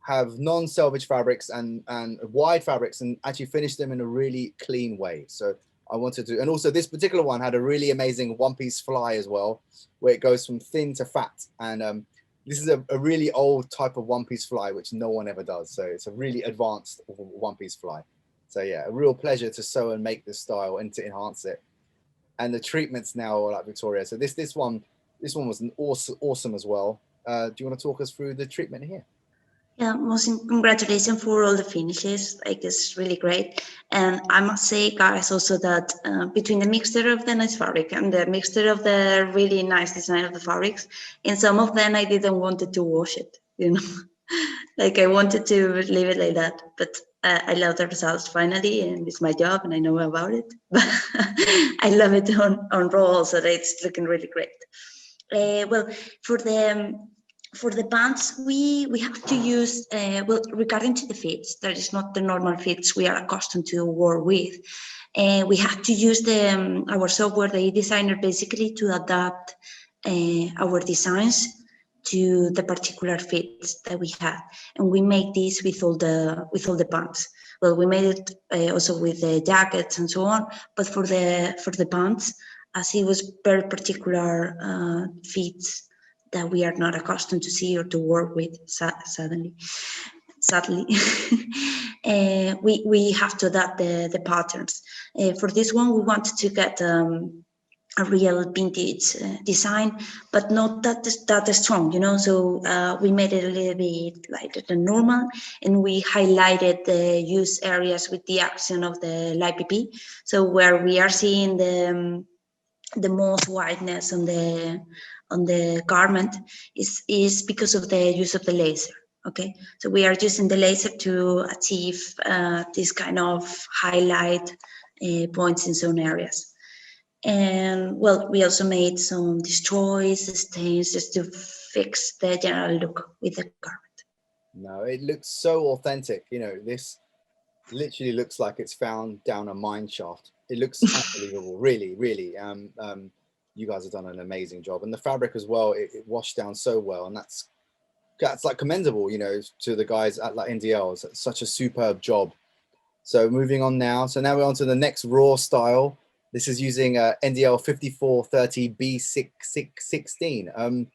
Speaker 3: have non-salvage fabrics and wide fabrics and actually finish them in a really clean way. So I wanted to, and also this particular one had a really amazing one-piece fly as well, where it goes from thin to fat. And this is a really old type of one-piece fly, which no one ever does. So it's a really advanced one-piece fly. So yeah, a real pleasure to sew and make this style and to enhance it. And the treatments now are like Victoria. So this one was an awesome as well. Do you want to talk us through the treatment here?
Speaker 5: Yeah, Mohsin, congratulations for all the finishes. Like, it's really great. And I must say, guys, also that between the mixture of the nice fabric and the mixture of the really nice design of the fabrics, in some of them I didn't want to wash it, you know. Like, I wanted to leave it like that, but I love the results finally, and it's my job and I know about it. But I love it on raw also. It's looking really great. Well, for the pants, we have to use, well, regarding to the fits, that is not the normal fits we are accustomed to work with. We have to use our software, the designer, basically to adapt our designs to the particular fits that we have. And we make this with all the pants. Well, we made it also with the jackets and so on, but for the pants, as it was very particular fits that we are not accustomed to see or to work with, sadly, we have to adapt the patterns. For this one, we wanted to get a real vintage design, but not that strong, you know. So we made it a little bit lighter than normal, and we highlighted the use areas with the action of the light PP. So where we are seeing the most whiteness on the garment is because of the use of the laser. Okay, so we are using the laser to achieve this kind of highlight points in some areas. And well, we also made some destroys, stains, just to fix the general look with the garment.
Speaker 3: No, it looks so authentic. You know, this literally looks like it's found down a mine shaft. It looks unbelievable, really, really. You guys have done an amazing job, and the fabric as well. It washed down so well, and that's like commendable, you know, to the guys at like NDL. It's such a superb job. So moving on now. So now we're on to the next raw style. This is using NDL 5430 B616.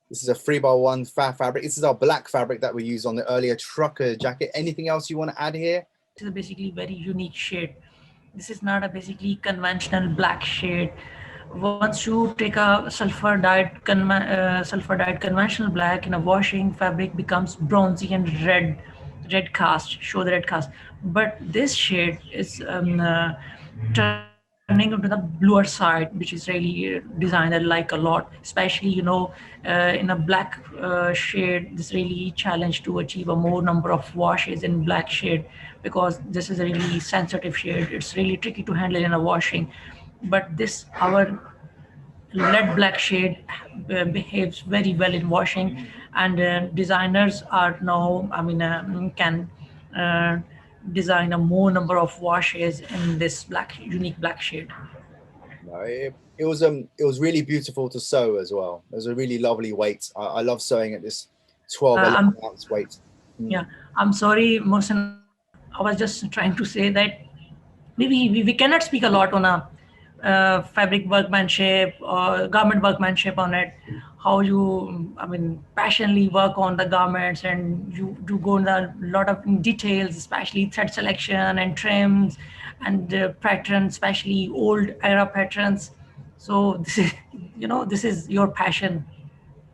Speaker 3: This is a 3x1 fabric. This is our black fabric that we used on the earlier trucker jacket. Anything else you want to add here?
Speaker 4: This is basically very unique shade. This is not a basically conventional black shade. Once you take a sulfur dyed conventional black in a washing, fabric becomes bronzy and red cast, show the red cast. But this shade is turning into the bluer side, which is really designer like a lot, especially, you know, in a black shade. This really challenge to achieve a more number of washes in black shade, because this is a really sensitive shade. It's really tricky to handle in a washing. But this, our lead black shade, behaves very well in washing, and designers are now, I mean, can uh, design a more number of washes in this black, unique black shade.
Speaker 3: No, it was really beautiful to sew as well. It was a really lovely weight. I love sewing at this 12, 11
Speaker 4: I'm,
Speaker 3: ounce weight.
Speaker 4: yeah, I'm sorry, Mohsin. I was just trying to say that maybe we cannot speak a lot on a fabric workmanship or garment workmanship on it. How you, I mean, passionately work on the garments, and you do go in a lot of details, especially thread selection and trims and patterns, especially old era patterns. So this is, you know, this is your passion.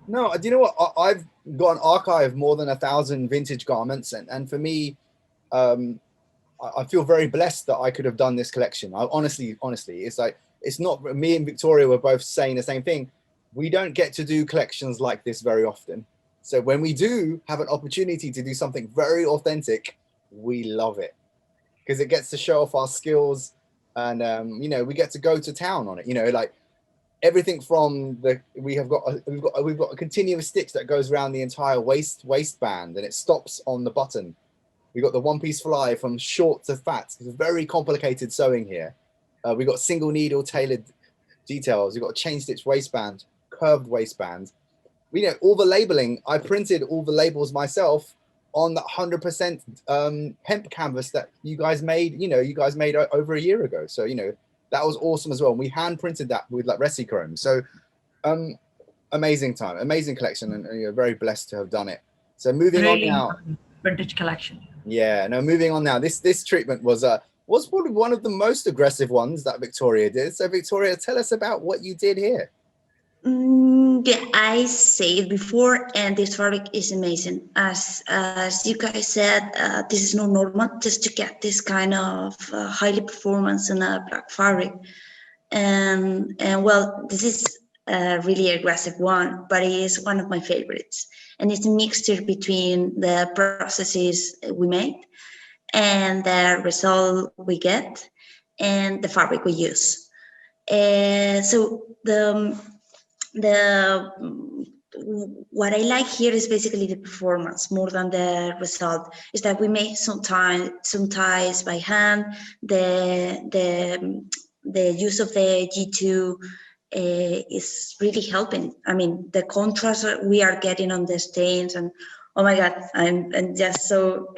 Speaker 3: No, do you know what? I've got an archive of more than 1,000 vintage garments, and for me, I feel very blessed that I could have done this collection. Honestly, it's like, it's not, me and Victoria were both saying the same thing. We don't get to do collections like this very often. So when we do have an opportunity to do something very authentic, we love it, because it gets to show off our skills, and you know, we get to go to town on it. You know, like everything from we've got a continuous stitch that goes around the entire waistband, and it stops on the button. We got the one-piece fly from short to fat. It's very complicated sewing here. We got single needle tailored details. We got a chain stitch waistband, curved waistband. We know all the labeling. I printed all the labels myself on the 100% hemp canvas that you guys made. You know, you guys made over a year ago. So you know, that was awesome as well. And we hand printed that with like Resichrome. So amazing time, amazing collection, and you're very blessed to have done it. So moving
Speaker 4: Really
Speaker 3: on now.
Speaker 4: vintage collection.
Speaker 3: Yeah, no, moving on now. This treatment was probably one of the most aggressive ones that Victoria did. So Victoria, tell us about what you did here.
Speaker 5: Yeah, I said before, and this fabric is amazing. As you guys said, this is not normal just to get this kind of highly performance in a black fabric. And well, this is a really aggressive one, but it is one of my favorites. And it's a mixture between the processes we made and the result we get and the fabric we use. So the what I like here is basically the performance more than the result. Is that we make some ties by hand. The use of the G2 is really helping. I mean, the contrast we are getting on the stains, and oh my God, I'm just so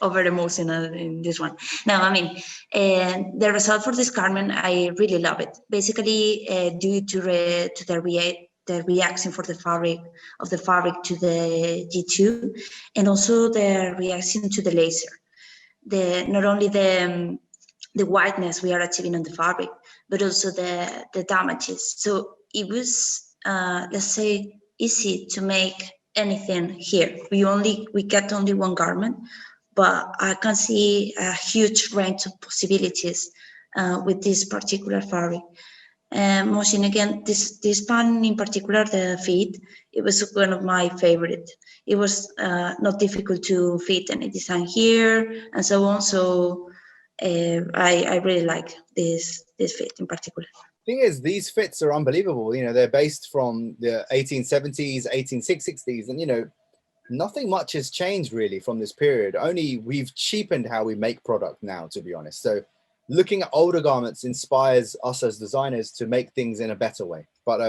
Speaker 5: over emotional in this one. No, I mean, the result for this garment, I really love it. Basically, due to the reaction for the fabric to the G2, and also the reaction to the laser. Not only the whiteness we are achieving on the fabric, but also the damages. So it was, let's say, easy to make anything here. We get only one garment, but I can see a huge range of possibilities with this particular fabric. Mohsin, again, this pattern in particular, the fit, it was one of my favorite. It was not difficult to fit any design here and so on. So I really like this fit in particular.
Speaker 3: Thing is, these fits are unbelievable. You know, they're based from the 1870s, 1860s, and you know, nothing much has changed really from this period. Only we've cheapened how we make product now, to be honest. So looking at older garments inspires us as designers to make things in a better way. But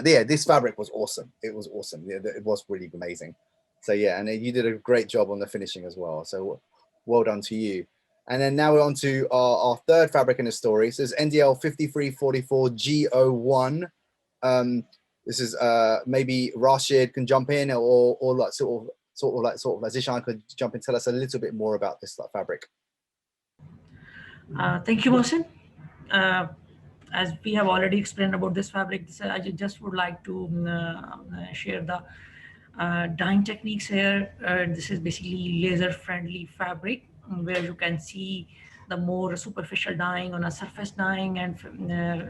Speaker 3: yeah, this fabric was awesome. It was awesome. Yeah, it was really amazing. So yeah, and you did a great job on the finishing as well. So well done to you. And then now we're on to our third fabric in the story. So it's NDL 5344 G01. This is maybe Rashid can jump in, or like sort of Zeeshan could jump in, tell us a little bit more about this fabric.
Speaker 4: Thank you, Mohsin. As we have already explained about this fabric, I just would like to share the dyeing techniques here. This is basically laser-friendly fabric, where you can see the more superficial dyeing on a surface dyeing, and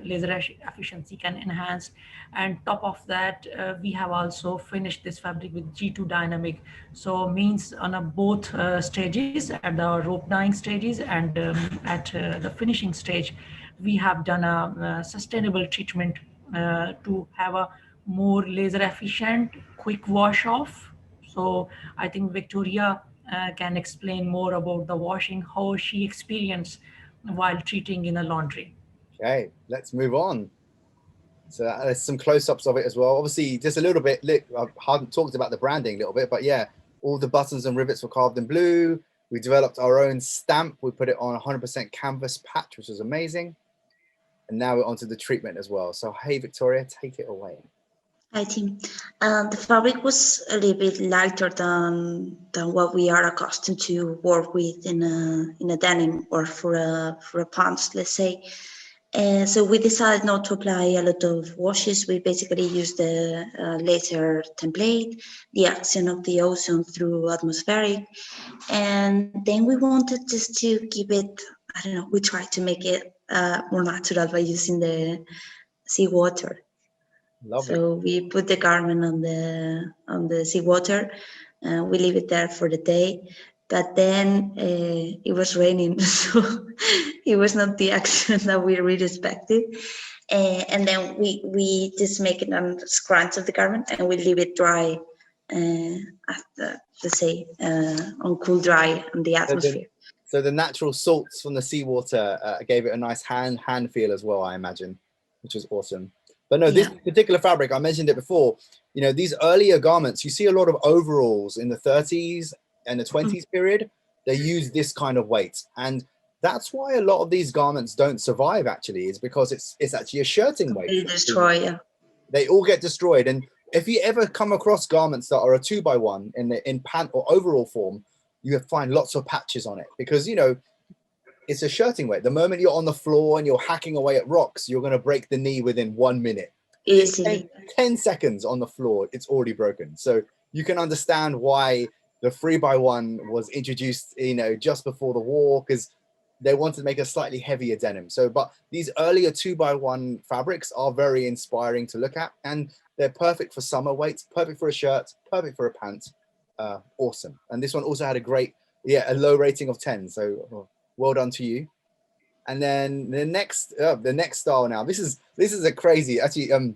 Speaker 4: laser efficiency can enhance. And top of that, we have also finished this fabric with G2 dynamic. So means on a both stages, at the rope dyeing stages and at the finishing stage, we have done a sustainable treatment to have a more laser efficient, quick wash off. So I think Victoria can explain more about the washing, how she experienced while treating in a laundry.
Speaker 3: Okay, let's move on. So there's some close-ups of it as well. Obviously, just a little bit, I haven't talked about the branding a little bit, but yeah, all the buttons and rivets were carved in blue. We developed our own stamp. We put it on 100% canvas patch, which was amazing. And now we're onto the treatment as well. So hey, Victoria, take it away.
Speaker 5: I think the fabric was a little bit lighter than what we are accustomed to work with in a denim or for a pants, let's say. So we decided not to apply a lot of washes. We basically used the laser template, the action of the ozone through atmospheric, and then we wanted just to keep it, I don't know, we tried to make it more natural by using the seawater.
Speaker 3: Lovely.
Speaker 5: So we put the garment on the seawater, we leave it there for the day. But then it was raining, so it was not the action that we really expected. And then we just make it on scrunch of the garment, and we leave it dry after, let's say, on cool dry on the atmosphere.
Speaker 3: So the natural salts from the seawater gave it a nice hand feel as well, I imagine, which was awesome. But no, this particular fabric, I mentioned it before, you know, these earlier garments, you see a lot of overalls in the 30s and the 20s period, they use this kind of weight. And that's why a lot of these garments don't survive, actually, is because it's actually a shirting weight.
Speaker 5: They destroy, yeah.
Speaker 3: They all get destroyed. And if you ever come across garments that are a 2x1 in pant or overall form, you find lots of patches on it because, you know, it's a shirting weight. The moment you're on the floor and you're hacking away at rocks, you're going to break the knee within 1 minute.
Speaker 5: Easily.
Speaker 3: 10 seconds on the floor, it's already broken. So you can understand why the 3x1 was introduced, you know, just before the war, because they wanted to make a slightly heavier denim. So, but these earlier 2x1 fabrics are very inspiring to look at, and they're perfect for summer weights, perfect for a shirt, perfect for a pant. Awesome. And this one also had a low rating of 10. So well done to you. And then the next style now. This is a crazy. Actually,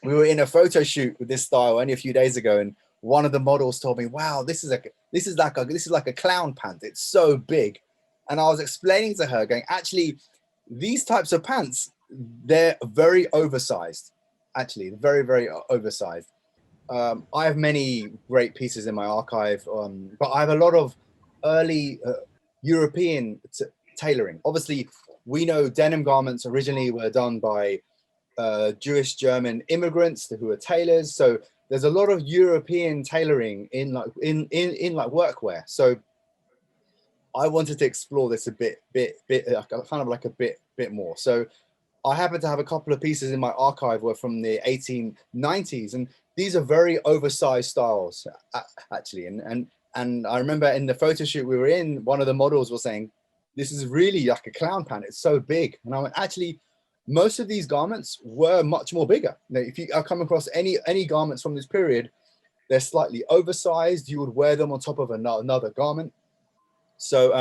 Speaker 3: we were in a photo shoot with this style only a few days ago, and one of the models told me, "Wow, this is like a clown pant. It's so big." And I was explaining to her, going, "Actually, these types of pants, they're very oversized. Actually, very, very oversized." I have many great pieces in my archive, but I have a lot of early European tailoring. Obviously, we know denim garments originally were done by Jewish German immigrants who were tailors. So there's a lot of European tailoring in like workwear. So I wanted to explore this a bit more. So I happen to have a couple of pieces in my archive were from the 1890s, and these are very oversized styles actually. And I remember in the photo shoot we were in, one of the models was saying, "This is really like a clown pant. It's so big." And I went, actually, most of these garments were much more bigger. Now, if you come across any garments from this period, they're slightly oversized. You would wear them on top of another garment. So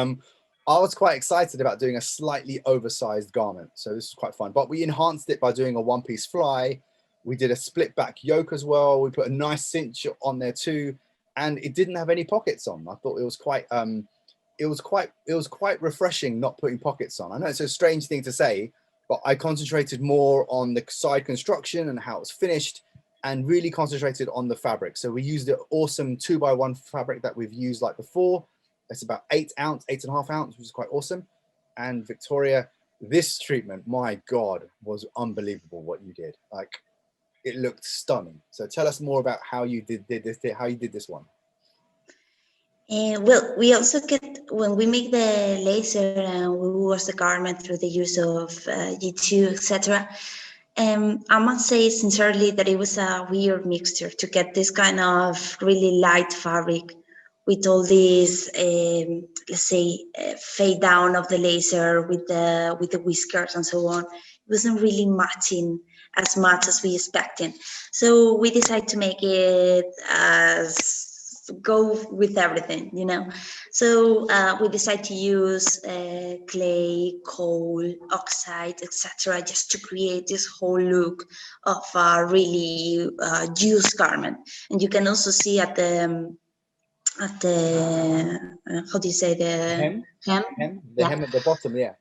Speaker 3: I was quite excited about doing a slightly oversized garment. So this is quite fun. But we enhanced it by doing a one-piece fly. We did a split back yoke as well. We put a nice cinch on there too, and it didn't have any pockets on. I thought it was quite refreshing not putting pockets on. I know it's a strange thing to say, but I concentrated more on the side construction and how it was finished, and really concentrated on the fabric. So we used the awesome 2x1 fabric that we've used like before. It's about 8.5 ounce, which is quite awesome. And Victoria, this treatment, my God, was unbelievable what you did. Like, it looked stunning. So tell us more about how you did this one.
Speaker 5: Well, we also when we make the laser and we wash the garment through the use of G2, etc. I must say sincerely that it was a weird mixture to get this kind of really light fabric with all these, let's say, fade down of the laser with the whiskers and so on. It wasn't really matching as much as we expected. So we decided to make it go with everything, you know. So we decided to use clay, coal, oxide, etc., just to create this whole look of a really used garment. And you can also see at the how do you say, the
Speaker 3: hem? The
Speaker 5: yeah,
Speaker 3: hem at the bottom, yeah.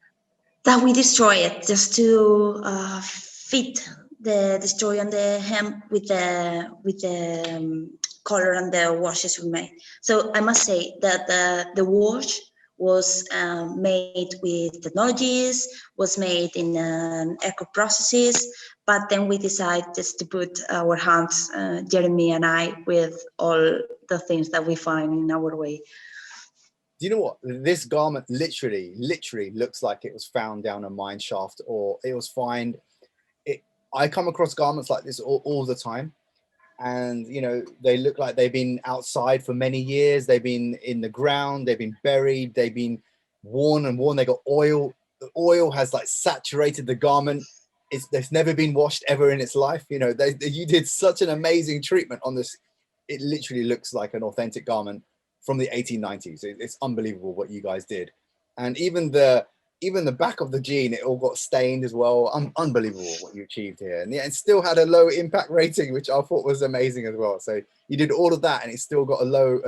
Speaker 5: that we destroy it just to fit the destroy on the hem with the color and the washes we made. So I must say that the wash was made with technologies, was made in eco processes, but then we decided just to put our hands, Jeremy and I, with all the things that we find in our way.
Speaker 3: Do you know what? This garment literally looks like it was found down a mine shaft, or it was found. I come across garments like this all the time. And, you know, they look like they've been outside for many years. They've been in the ground. They've been buried. They've been worn and worn. They got oil. The oil has like saturated the garment. It's never been washed ever in its life. You know, you did such an amazing treatment on this. It literally looks like an authentic garment from the 1890s. It's unbelievable what you guys did. And even the back of the jean, it all got stained as well. Unbelievable what you achieved here. And yeah, it still had a low impact rating, which I thought was amazing as well. So you did all of that and it still got a low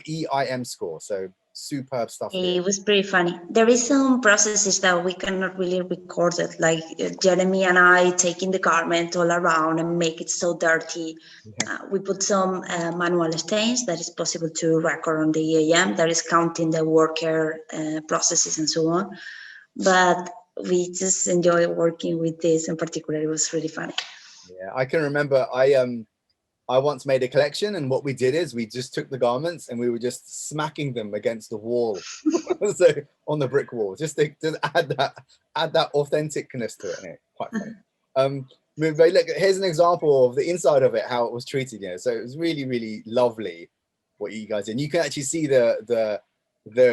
Speaker 3: EIM score. So superb stuff here.
Speaker 5: It was pretty funny. There is some processes that we cannot really record it, like Jeremy and I taking the garment all around and make it so dirty.
Speaker 3: Yeah.
Speaker 5: We put some manual stains that is possible to record on the EIM, that is counting the worker processes and so on. But we just enjoy working with this in particular. It was really funny.
Speaker 3: Yeah, I can remember I once made a collection, and what we did is we just took the garments and we were just smacking them against the wall, so on the brick wall, just to add that authenticness to it. And quite funny. But look, here's an example of the inside of it, how it was treated. You know, so it was really, really lovely what you guys did. And you can actually see the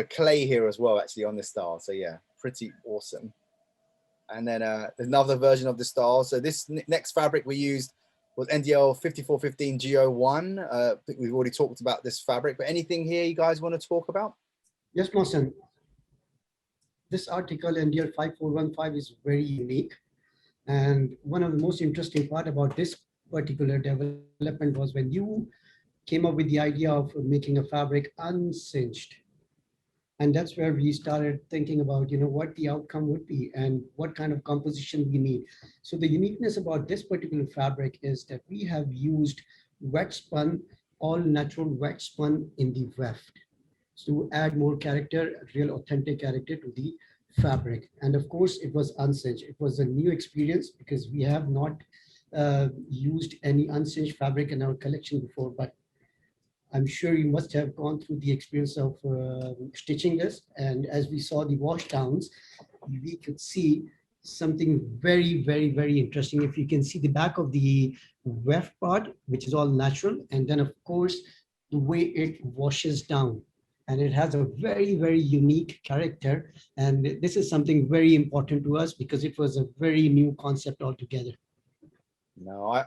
Speaker 3: clay here as well, actually, on this style. So yeah, pretty awesome. And then another version of the style. So this next fabric we used was NDL 5415 G01. I think we've already talked about this fabric, but anything here you guys want to talk about?
Speaker 2: Yes, Mohsin. This article, NDL 5415, is very unique. And one of the most interesting part about this particular development was when you came up with the idea of making a fabric unsinged. And that's where we started thinking about, you know, what the outcome would be and what kind of composition we need. So the uniqueness about this particular fabric is that we have used wet spun, all natural wet spun in the weft to add more character, real authentic character to the fabric. And of course, it was unsinged. It was a new experience because we have not used any unsinged fabric in our collection before, but I'm sure you must have gone through the experience of stitching this. And as we saw the wash downs, we could see something very, very, very interesting. If you can see the back of the weft part, which is all natural, and then of course, the way it washes down. And it has a very, very unique character. And this is something very important to us because it was a very new concept altogether.
Speaker 3: No,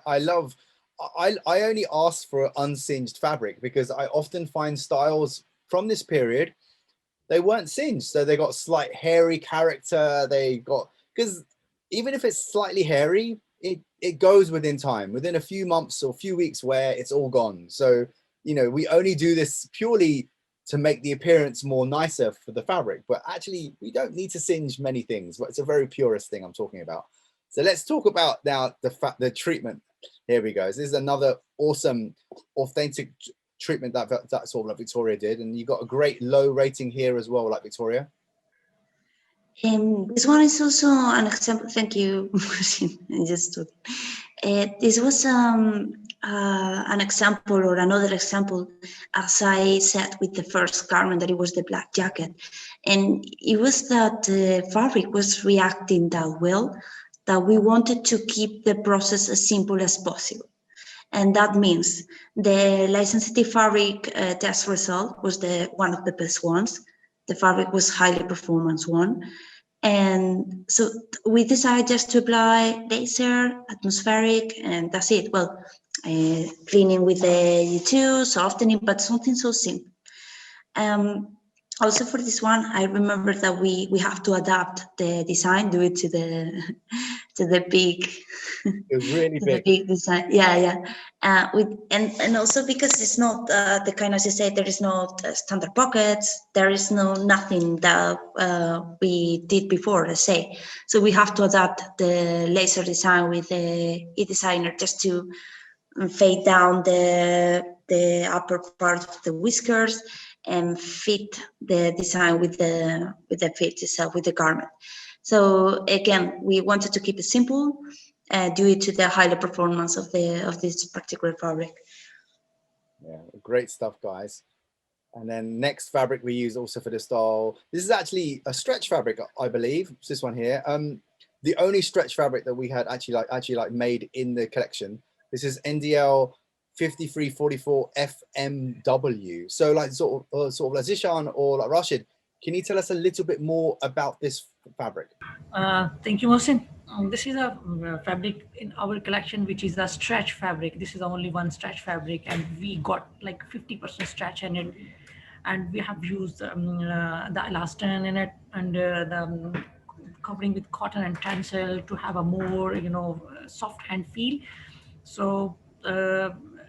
Speaker 3: I only asked for unsinged fabric because I often find styles from this period, they weren't singed. So they got slight hairy character. They got, because even if it's slightly hairy, it goes within time, within a few months or few weeks where it's all gone. So, you know, we only do this purely to make the appearance more nicer for the fabric, but actually we don't need to singe many things, but it's a very purist thing I'm talking about. So let's talk about now the treatment. Here we go. This is another awesome, authentic treatment that's all like Victoria did. And you got a great low rating here as well, like Victoria.
Speaker 5: This one is also an example. Thank you. This was an example or another example, as I said with the first garment, that it was the black jacket. And it was that the fabric was reacting that well, that we wanted to keep the process as simple as possible. And that means the light sensitive fabric test result was one of the best ones. The fabric was highly performance one. And so we decided just to apply laser, atmospheric, and that's it. Well, cleaning with the U2, softening, but something so simple. Also for this one, I remember that we have to adapt the design, do it to the big,
Speaker 3: It was really
Speaker 5: to
Speaker 3: big.
Speaker 5: the big design. Yeah. And also because it's not the kind, as you said, there is no standard pockets. There is nothing that we did before, let's say. So we have to adapt the laser design with the e-designer just to fade down the upper part of the whiskers and fit the design with the fit itself, with the garment. So again, we wanted to keep it simple, due to the higher performance of this particular fabric.
Speaker 3: Yeah, great stuff, guys. And then next fabric we use also for the style. This is actually a stretch fabric, I believe. It's this one here. The only stretch fabric that we had actually made in the collection. This is NDL 5344 FMW. So like sort of like Zeeshan or like Rashid, can you tell us a little bit more about this fabric?
Speaker 4: Thank you, Mohsin. This is a fabric in our collection, which is a stretch fabric. This is only one stretch fabric, and we got like 50% stretch in it. And we have used the elastin in it, and the covering with cotton and tencel to have a more, soft hand feel. So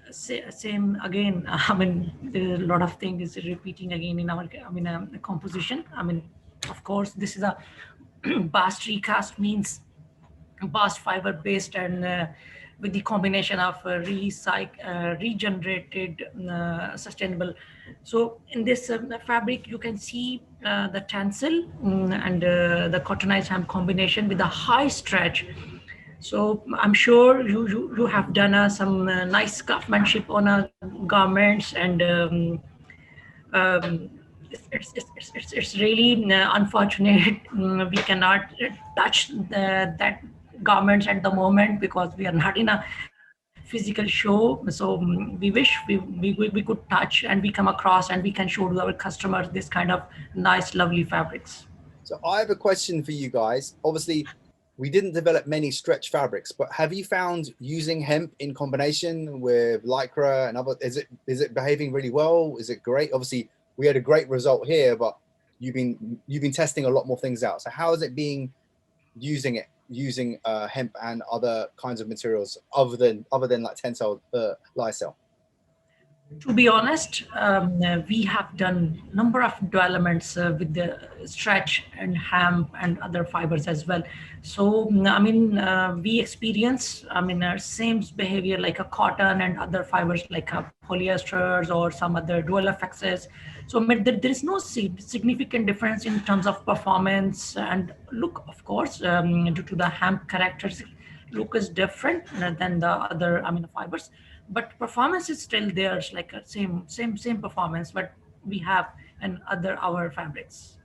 Speaker 4: same again. I mean, there's a lot of things repeating again in our, composition. I mean, of course, this is a BAST recast, means BAST fiber based, and with the combination of regenerated, sustainable. So in this fabric, you can see the tencel and the cottonized hemp combination with a high stretch. So I'm sure you have done some nice craftsmanship on garments, and it's really unfortunate we cannot touch that garments at the moment because we are not in a physical show. So we wish we could touch and we come across and we can show to our customers this kind of nice, lovely fabrics.
Speaker 3: So I have a question for you guys. Obviously, we didn't develop many stretch fabrics, but have you found using hemp in combination with lycra and other, is it behaving really well? Is it great? Obviously, we had a great result here, but you've been testing a lot more things out. So how is it being using hemp and other kinds of materials other than like TENCEL, Lyocell?
Speaker 4: To be honest, we have done number of developments with the stretch and hemp and other fibers as well. So we experience same behavior like a cotton and other fibers like polyesters or some other dual effects. So there is no significant difference in terms of performance and look. Of course, due to the hemp characteristics, look is different than the other fibers. But performance is still there, like a same performance, but we have our fabrics.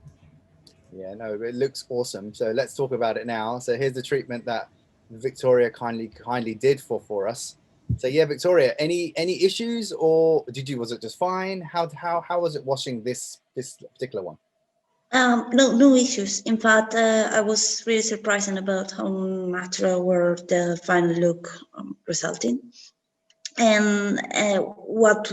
Speaker 3: Yeah, no, it looks awesome. So let's talk about it now. So here's the treatment that Victoria kindly did for us. So yeah, Victoria, any issues, or was it just fine? How was it washing this particular one?
Speaker 5: No issues. In fact, I was really surprised about how natural were the final look resulting. And what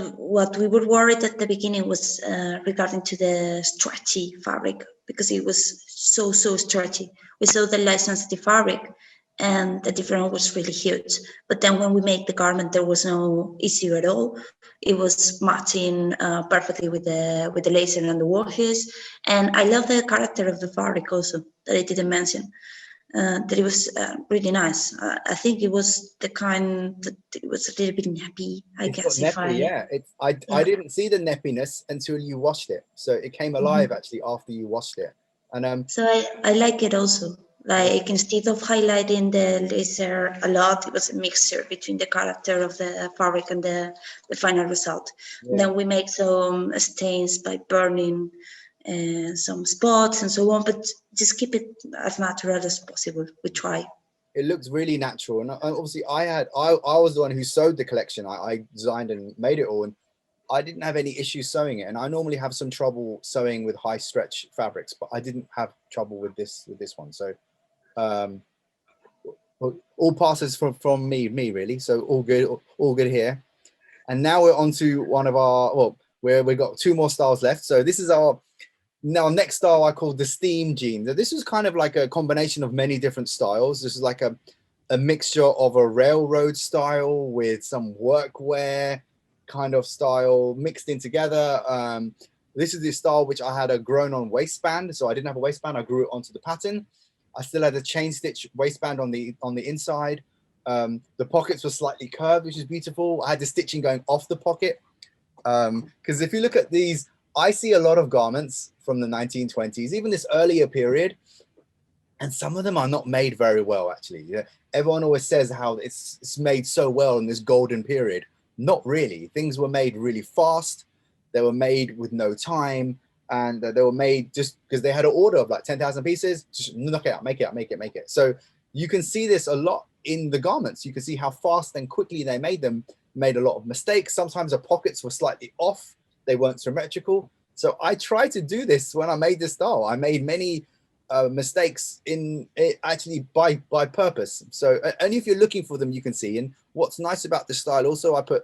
Speaker 5: we were worried at the beginning was regarding to the stretchy fabric, because it was so stretchy. We saw the light sensitive fabric and the difference was really huge. But then when we make the garment, there was no issue at all. It was matching perfectly with the laser and the washes. And I love the character of the fabric also that I didn't mention. That it was really nice. I think it was the kind that it was a little bit nappy, I guess.
Speaker 3: I didn't see the nappiness until you washed it. So it came alive actually after you washed it. And
Speaker 5: so I like it also. Like instead of highlighting the laser a lot, it was a mixture between the character of the fabric and the final result. Yeah. Then we make some stains by burning some spots and so on, but just keep it as natural as possible. We try.
Speaker 3: it looks really natural. And obviously I was the one who sewed the collection. I designed and made it all, and I didn't have any issues sewing it. And I normally have some trouble sewing with high stretch fabrics, but I didn't have trouble with this one. So all passes from me really. So all good here. And now we're on to one of our, well, we've got 2 more styles left. So this is our next style I call the steam jean. This is kind of like a combination of many different styles. This is like a mixture of a railroad style with some workwear kind of style mixed in together. This is the style which I had a grown on waistband. So I didn't have a waistband. I grew it onto the pattern. I still had a chain stitch waistband on the inside. The pockets were slightly curved, which is beautiful. I had the stitching going off the pocket. Because if you look at these, I see a lot of garments from the 1920s, even this earlier period, and some of them are not made very well, actually. Yeah, everyone always says how it's made so well in this golden period. Not really. Things were made really fast. They were made with no time, and they were made just because they had an order of like 10,000 pieces. Just knock it out, make it. So you can see this a lot in the garments. You can see how fast and quickly they made them. Made a lot of mistakes. Sometimes the pockets were slightly off. They weren't symmetrical. So I tried to do this when I made this style. I made many mistakes in it actually by purpose. So only if you're looking for them, you can see. And what's nice about this style also, I put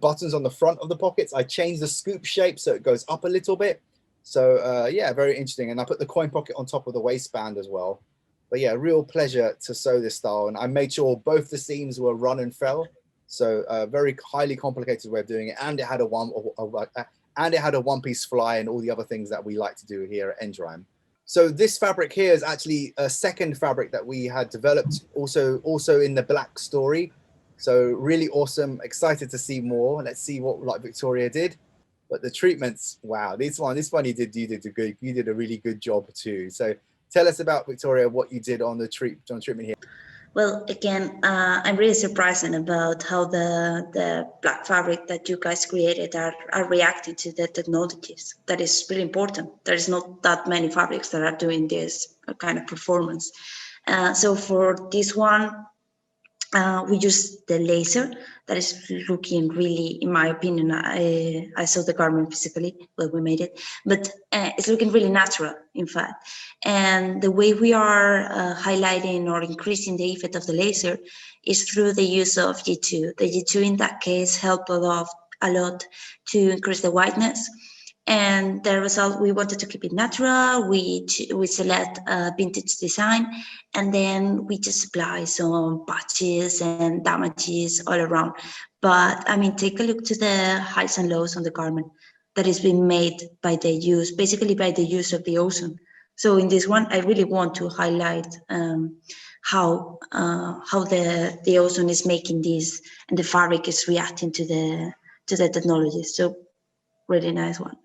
Speaker 3: buttons on the front of the pockets. I changed the scoop shape so it goes up a little bit. So yeah, very interesting. And I put the coin pocket on top of the waistband as well. But yeah, real pleasure to sew this style. And I made sure both the seams were run and fell. So a very highly complicated way of doing it. And it had a one-piece fly and all the other things that we like to do here at ENDRIME. So this fabric here is actually a second fabric that we had developed also in the black story. So really awesome, excited to see more. Let's see what like Victoria did. But the treatments, wow, this one you did a really good job too. So tell us about, Victoria, what you did on the treatment here.
Speaker 5: Well, again, I'm really surprised about how the black fabric that you guys created are reacting to the technologies. That is really important. There is not that many fabrics that are doing this kind of performance. So for this one, we use the laser. That is looking really, in my opinion, I saw the garment physically when we made it, but it's looking really natural, in fact. And the way we are highlighting or increasing the effect of the laser is through the use of G2. The G2 in that case helped a lot to increase the whiteness. And the result, we wanted to keep it natural. We select a vintage design, and then we just apply some patches and damages all around. But I mean, take a look to the highs and lows on the garment that is being made by the use of the ozone. So in this one, I really want to highlight how the ozone is making this, and the fabric is reacting to the technology. So really nice one.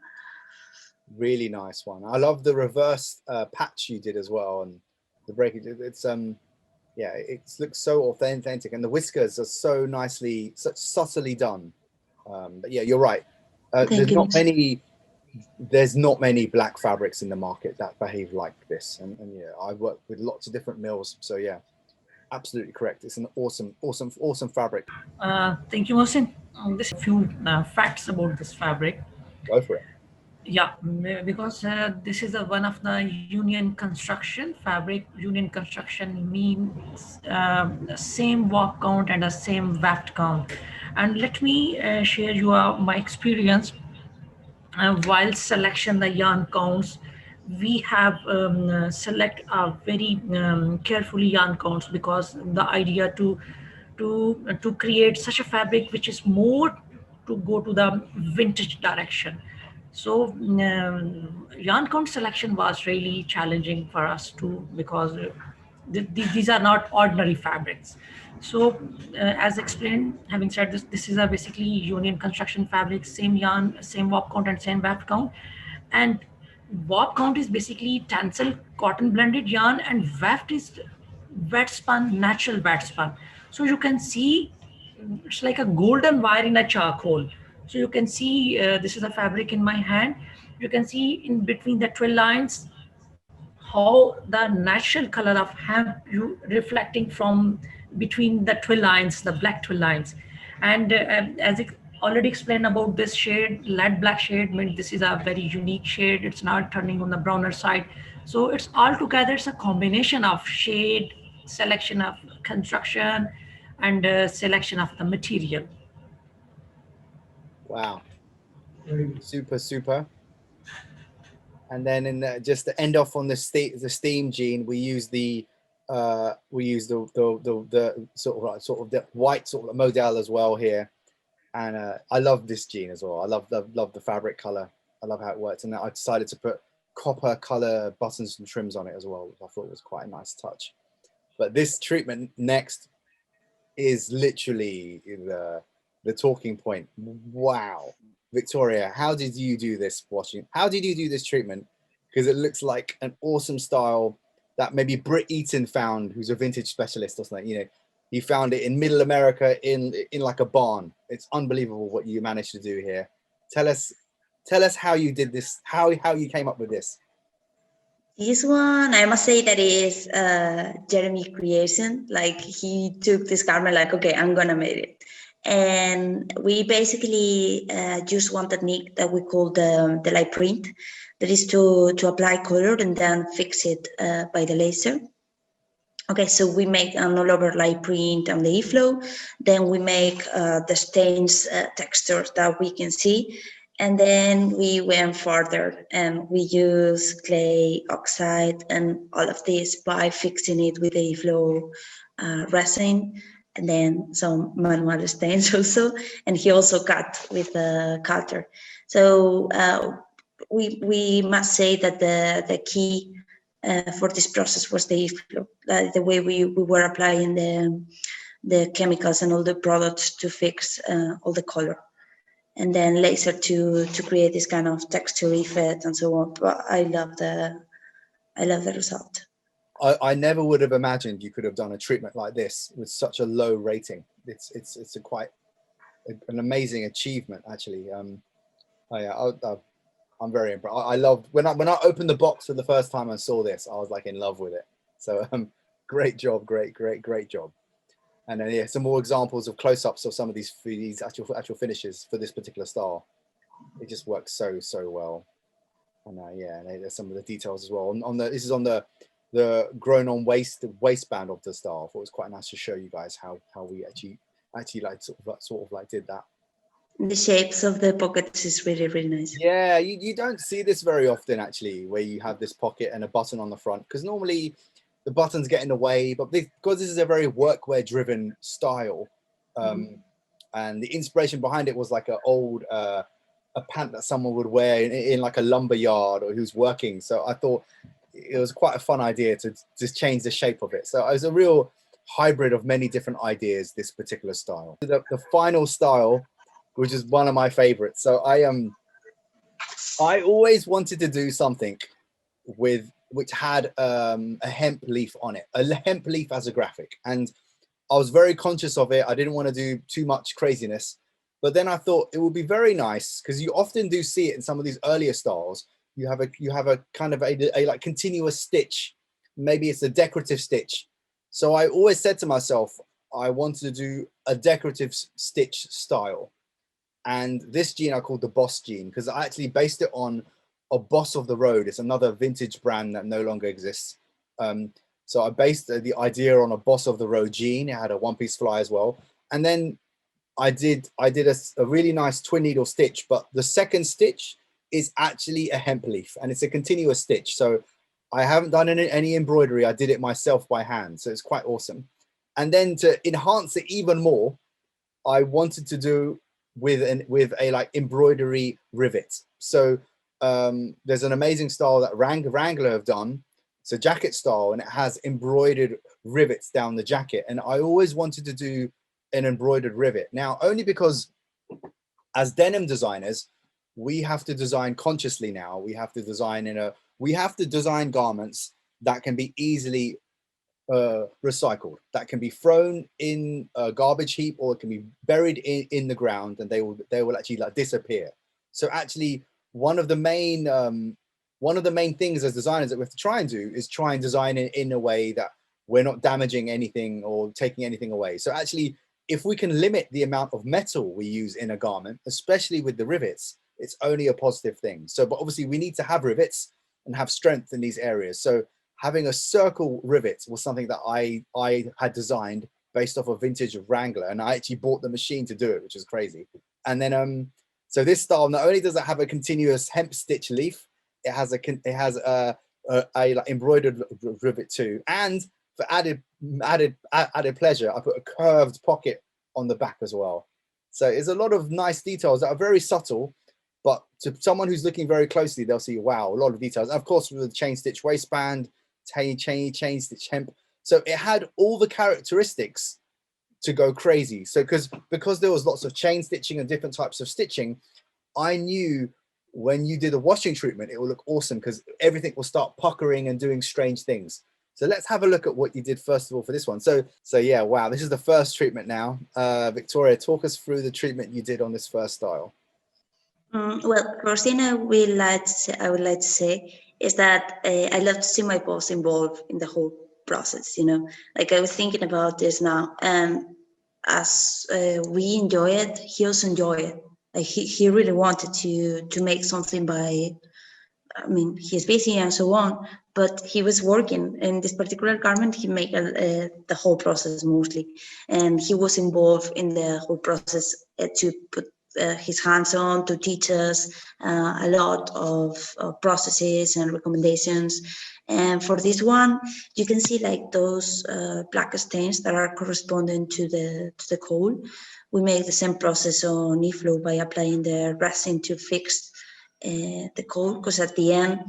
Speaker 3: Really nice one. I love the reverse patch you did as well, and the break. It's yeah, it looks so authentic, and the whiskers are so nicely, such subtly done. But yeah, you're right. There's not many black fabrics in the market that behave like this, and yeah, I work with lots of different mills, so yeah, absolutely correct. It's an awesome fabric.
Speaker 4: Thank you, Mohsin. This a few facts about this fabric.
Speaker 3: Go for it.
Speaker 4: Yeah, because this is one of the union construction fabric. Union construction means same warp count and the same waft count. And let me share you my experience while selection the yarn counts. We have select very carefully yarn counts, because the idea to create such a fabric which is more to go to the vintage direction. So yarn count selection was really challenging for us too, because these are not ordinary fabrics. So as explained, having said this, this is a basically union construction fabric, same yarn, same warp count and same waft count. And warp count is basically TENCEL cotton blended yarn, and waft is wet spun, natural wet spun. So you can see it's like a golden wire in a charcoal. So you can see this is a fabric in my hand. You can see in between the 12 lines how the natural color of hemp you reflecting from between the twill lines, the black twill lines. And as it already explained about this shade, lead black shade, means this is a very unique shade. It's not turning on the browner side. So it's all together, it's a combination of shade, selection of construction, and selection of the material.
Speaker 3: Wow,
Speaker 2: Very good.
Speaker 3: super. And then in the, just to end off on the steam gene, we use the sort of the white sort of model as well here. And I love this gene as well. I love the fabric color. I love how it works. And I decided to put copper color buttons and trims on it as well, which I thought was quite a nice touch. But this treatment next is literally the talking point. Wow, Victoria, how did you do this washing? How did you do this treatment? Because it looks like an awesome style that maybe Britt Eaton found, who's a vintage specialist or something. You know, he found it in Middle America in like a barn. It's unbelievable what you managed to do here. Tell us how you did this. How you came up with this.
Speaker 5: This one, I must say that is Jeremy creation. Like he took this garment like, okay, I'm gonna make it. And we basically use one technique that we call the light print. That is to apply color and then fix it by the laser. Okay, so we make an all over light print on the e-flow. Then we make the stains textures that we can see. And then we went further and we use clay, oxide, and all of this by fixing it with the e-flow resin, and then some manual stains also. And he also cut with a cutter. So we must say that the key for this process was the e-flow, the way we were applying the chemicals and all the products to fix all the color. And then laser to create this kind of texture effect and so on. But I love the result.
Speaker 3: I never would have imagined you could have done a treatment like this with such a low rating. It's a quite an amazing achievement, actually. I'm very impressed. I loved when I opened the box for the first time and saw this. I was like in love with it. So great job, great job. And then yeah, some more examples of close-ups of some of these actual finishes for this particular style. It just works so well. And yeah, and there's some of the details as well. This is on the grown-on waistband of the style. I thought it was quite nice to show you guys how we actually like sort of like did that.
Speaker 5: The shapes of the pockets is really nice.
Speaker 3: Yeah, you don't see this very often actually, where you have this pocket and a button on the front, because normally the buttons get in the way, but because this is a very workwear driven style, and the inspiration behind it was like an old a pant that someone would wear in like a lumber yard or who's working. So I thought it was quite a fun idea to just change the shape of it. So it was a real hybrid of many different ideas, this particular style. The final style, which is one of my favorites. So I always wanted to do something which had a hemp leaf on it, a hemp leaf as a graphic. And I was very conscious of it. I didn't want to do too much craziness, but then I thought it would be very nice, because you often do see it in some of these earlier styles. You have a kind of a like continuous stitch. Maybe it's a decorative stitch. So I always said to myself, I wanted to do a decorative stitch style. And this gene I called the Boss gene, because I actually based it on a Boss of the Road. It's another vintage brand that no longer exists. So I based the idea on a Boss of the Road gene. It had a one-piece fly as well. And then I did a really nice twin needle stitch, but the second stitch is actually a hemp leaf, and it's a continuous stitch. So I haven't done any embroidery. I did it myself by hand. So it's quite awesome. And then to enhance it even more, I wanted to do with a like embroidery rivet. So there's an amazing style that Wrangler have done. It's a jacket style, and it has embroidered rivets down the jacket. And I always wanted to do an embroidered rivet. Now, only because as denim designers, we have to design consciously now. We have to design garments that can be easily recycled, that can be thrown in a garbage heap, or it can be buried in the ground, and they will actually like disappear. So actually one of the one of the main things as designers that we have to try and do is try and design it in a way that we're not damaging anything or taking anything away. So actually, if we can limit the amount of metal we use in a garment, especially with the rivets, it's only a positive thing. So, but obviously we need to have rivets and have strength in these areas. So having a circle rivet was something that I had designed based off a vintage Wrangler, and I actually bought the machine to do it, which is crazy. And then, so this style, not only does it have a continuous hemp stitch leaf, it has a like embroidered rivet too. And for added pleasure, I put a curved pocket on the back as well. So it's a lot of nice details that are very subtle, but to someone who's looking very closely, they'll see, wow, a lot of details. And of course, with the chain stitch waistband, chain stitch hemp. So it had all the characteristics to go crazy. So because there was lots of chain stitching and different types of stitching, I knew when you did a washing treatment, it will look awesome because everything will start puckering and doing strange things. So let's have a look at what you did first of all for this one. So yeah, wow, this is the first treatment now. Victoria, talk us through the treatment you did on this first style.
Speaker 5: Well, first thing I would like to say is that I love to see my boss involved in the whole process. You know, like I was thinking about this now, and as we enjoy it, he also enjoyed it. Like he really wanted to make something by, I mean, he's busy and so on, but he was working in this particular garment. He made the whole process mostly, and he was involved in the whole process to put his hands on, to teach us a lot of processes and recommendations. And for this one, you can see like those black stains that are corresponding to the coal. We make the same process on e-flow by applying the resin to fix the coal, because at the end,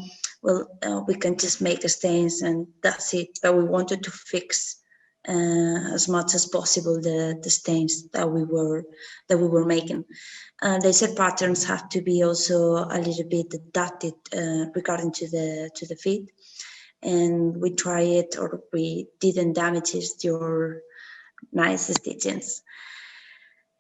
Speaker 5: well, we can just make the stains and that's it. But we wanted to fix as much as possible the stains that we were making. They said patterns have to be also a little bit adapted regarding to the fit, and we try it, or we didn't damage your nice stitchings.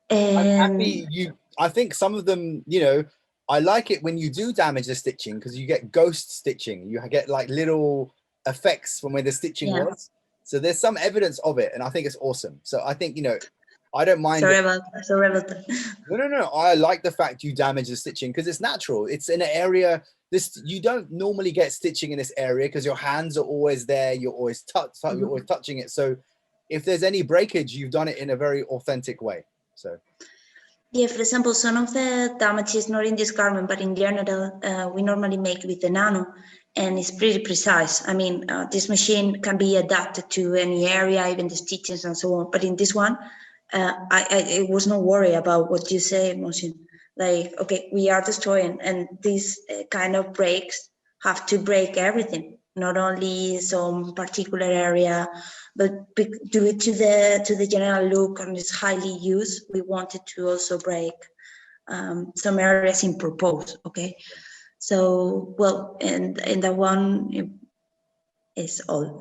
Speaker 3: I'm happy I think some of them, you know, I like it when you do damage the stitching because you get ghost stitching. You get like little effects from where the stitching was. So there's some evidence of it, and I think it's awesome. So I think, you know, I don't mind.
Speaker 5: Sorry about that.
Speaker 3: No. I like the fact you damage the stitching because it's natural. It's in an area, you don't normally get stitching in this area because your hands are always there. You're always you're always touching it. So if there's any breakage, you've done it in a very authentic way. So.
Speaker 5: Yeah, for example, some of the damages, not in this garment, but in general, we normally make with the nano, and it's pretty precise. I mean, this machine can be adapted to any area, even the stitches and so on. But in this one, I was no worry about what you say, Mohsin. Like, okay, we are destroying, and these kind of breaks have to break everything, not only some particular area, but due to the general look and it's highly used, we wanted to also break some areas in purpose. Okay, so well, and that one is all.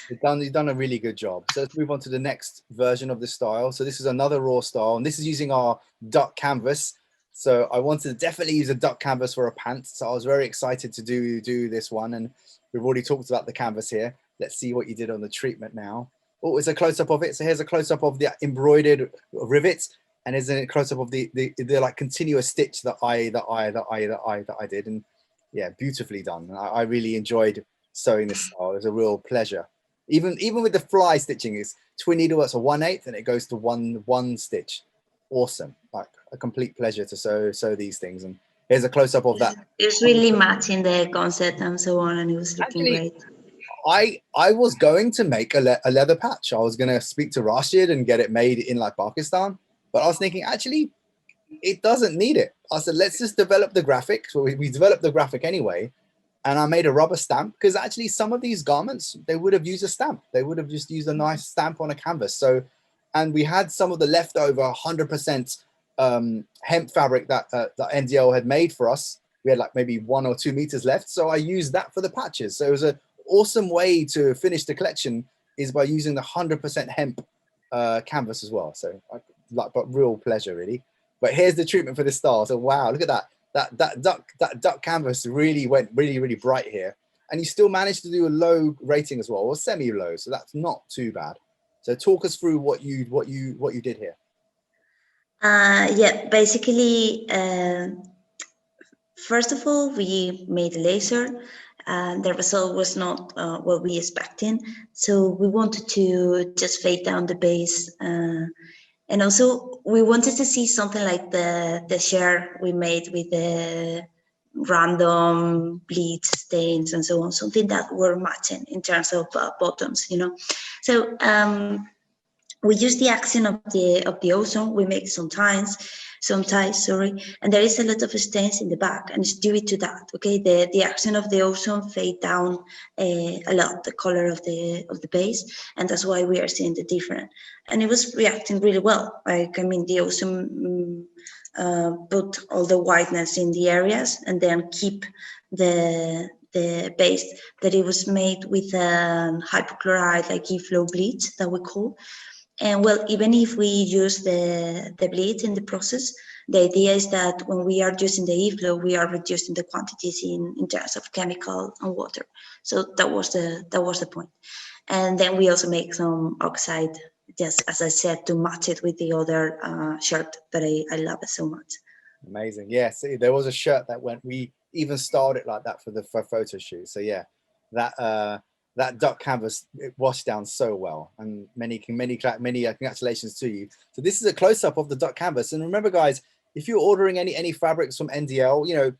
Speaker 3: You've done a really good job. So let's move on to the next version of the style. So this is another raw style, and this is using our duck canvas. So I wanted to definitely use a duck canvas for a pant. So I was very excited to do this one, and we've already talked about the canvas here. Let's see what you did on the treatment now. Oh, it's a close-up of it. So here's a close-up of the embroidered rivets, and here's a close-up of the like continuous stitch that I did, and yeah, beautifully done. I really enjoyed sewing this style. It was a real pleasure. Even with the fly stitching, is twin needleworks are 1/8 and it goes to one stitch. Awesome, like a complete pleasure to sew these things. And here's a close-up of that.
Speaker 5: It's really matching the concept and so on, and it was looking great.
Speaker 3: I was going to make a leather patch. I was going to speak to Rashid and get it made in like Pakistan, but I was thinking actually it doesn't need it. I said let's just develop the graphic. So we developed the graphic anyway. And I made a rubber stamp because actually some of these garments, they would have used a stamp. They would have just used a nice stamp on a canvas. So, and we had some of the leftover 100% hemp fabric that NDL had made for us. We had like maybe 1 or 2 meters left. So I used that for the patches. So it was an awesome way to finish the collection is by using the 100% hemp canvas as well. So but real pleasure really. But here's the treatment for this style. So wow, look at that. that duck canvas really went really bright here, and you still managed to do a low rating as well, or semi-low, so that's not too bad. So talk us through what you did here.
Speaker 5: Yeah, basically, first of all, we made a laser. The result was not what we expecting, so we wanted to just fade down the base, and also we wanted to see something like the share we made with the random bleed stains and so on, something that were matching in terms of bottoms, you know. So we use the action of the ozone. We make some ties, and there is a lot of stains in the back, and it's due to that. Okay, the action of the ozone fade down a lot the color of the base, and that's why we are seeing the difference. And it was reacting really well. Like, I mean, the ozone put all the whiteness in the areas, and then keep the base that it was made with hypochlorite, like E-flow bleach that we call. And well, even if we use the bleach in the process, the idea is that when we are using the E-flow, we are reducing the quantities in terms of chemical and water. So that was the point. And then we also make some oxide, just as I said, to match it with the other shirt that I love it so much.
Speaker 3: Amazing. Yeah, see, there was a shirt that we even styled it like that for the photo shoot. So yeah, that duck canvas, it washed down so well, and many congratulations to you. So this is a close-up of the duck canvas, and remember guys, if you're ordering any fabrics from NDL, you know,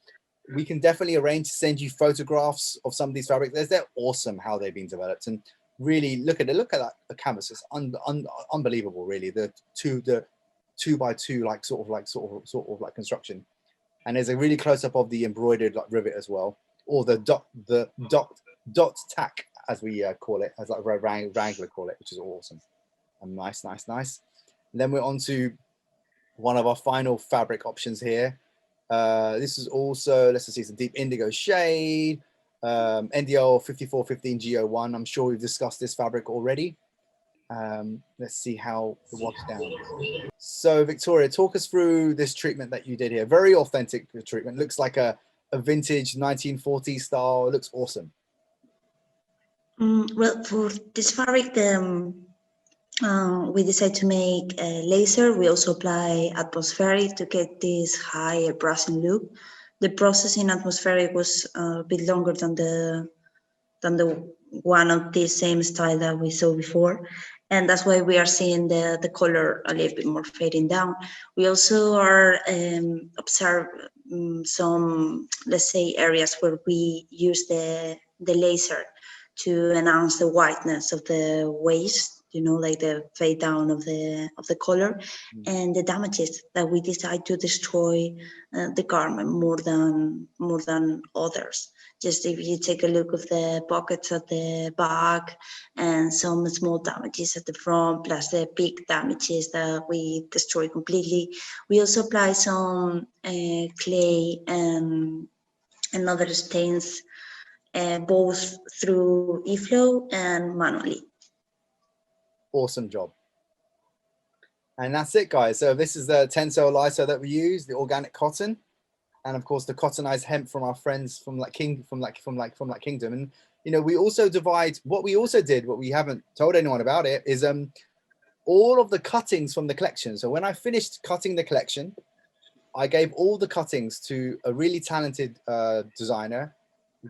Speaker 3: we can definitely arrange to send you photographs of some of these fabrics. They're awesome how they've been developed, and really look at that, the canvas is unbelievable, really. The 2x2 like sort of like construction, and there's a really close-up of the embroidered like rivet as well, or the dot tack, as we call it, as like Wrangler call it, which is awesome. And nice. And then we're on to one of our final fabric options here. This is also, let's see, it's a deep indigo shade, NDL 5415 G01. I'm sure we've discussed this fabric already. Let's see how the wash down. So Victoria, talk us through this treatment that you did here. Very authentic treatment. Looks like a vintage 1940s style. It looks awesome.
Speaker 5: Well, for this fabric, we decided to make a laser. We also apply atmospheric to get this high brushing look. The process in atmospheric was a bit longer than the one of the same style that we saw before, and that's why we are seeing the color a little bit more fading down. We also are observe some, let's say, areas where we use the laser to enhance the whiteness of the waist, you know, like the fade down of the color, and the damages that we decide to destroy the garment more than others. Just if you take a look of the pockets at the back and some small damages at the front, plus the big damages that we destroy completely. We also apply some clay and other stains, both through E-flow and manually.
Speaker 3: Awesome job. And that's it, guys. So this is the TENCEL LISO that we use, the organic cotton, and of course the cottonized hemp from our friends from Kingdom. And you know, we also divide what we haven't told anyone about it is all of the cuttings from the collection. So when I finished cutting the collection, I gave all the cuttings to a really talented designer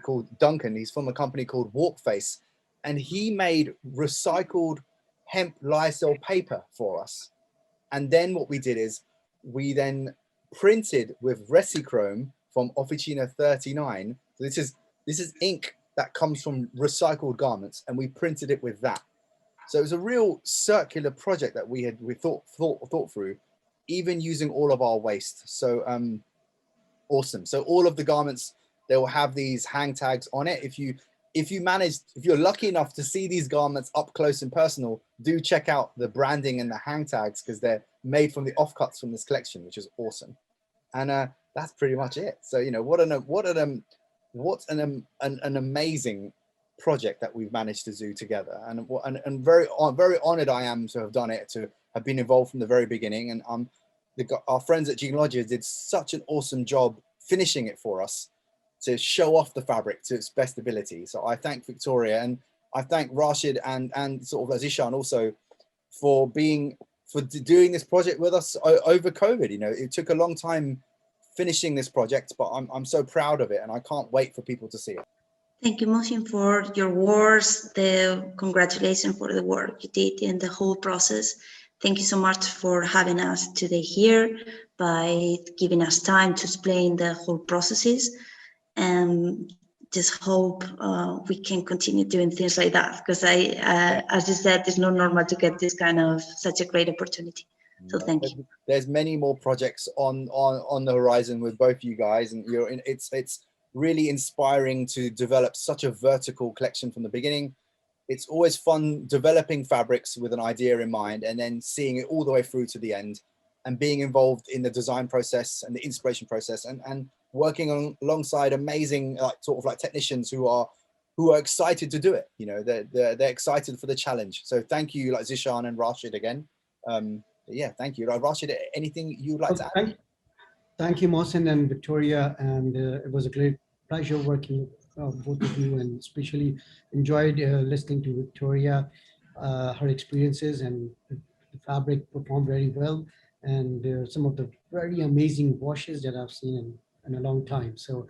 Speaker 3: called Duncan. He's from a company called Walkface, and he made recycled hemp lyocell paper for us. And then what we did is we then printed with Resichrome from Officina 39. So this is ink that comes from recycled garments, and we printed it with that. So it was a real circular project that we thought through, even using all of our waste. So awesome. So all of the garments, they will have these hang tags on it. If you're lucky enough to see these garments up close and personal, do check out the branding and the hang tags, because they're made from the offcuts from this collection, which is awesome. And that's pretty much it. So you know, what an amazing project that we've managed to do together, and very honored I am to have done it, to have been involved from the very beginning. And our friends at JEANOLOGIA did such an awesome job finishing it for us to show off the fabric to its best ability. So I thank Victoria, and I thank Rashid and sort of Zeeshan also for doing this project with us over COVID. You know, it took a long time finishing this project, but I'm so proud of it, and I can't wait for people to see it.
Speaker 5: Thank you, Mohsin, for your words. The congratulations for the work you did in the whole process. Thank you so much for having us today here, by giving us time to explain the whole processes, and just hope we can continue doing things like that, because as you said, it's not normal to get this kind of such a great opportunity. So thank you.
Speaker 3: There's many more projects on the horizon with both you guys, and it's really inspiring to develop such a vertical collection from the beginning. It's always fun developing fabrics with an idea in mind and then seeing it all the way through to the end, and being involved in the design process and the inspiration process, and working alongside amazing technicians who are excited to do it. You know, they're excited for the challenge. So thank you, like Zeeshan and Rashid again. Yeah, thank you. Rashid, anything you'd like to add?
Speaker 2: Thank you, Mohsin and Victoria, and it was a great pleasure working with both of you, and especially enjoyed listening to Victoria, her experiences, and the fabric performed very well, and some of the very amazing washes that I've seen in a long time. So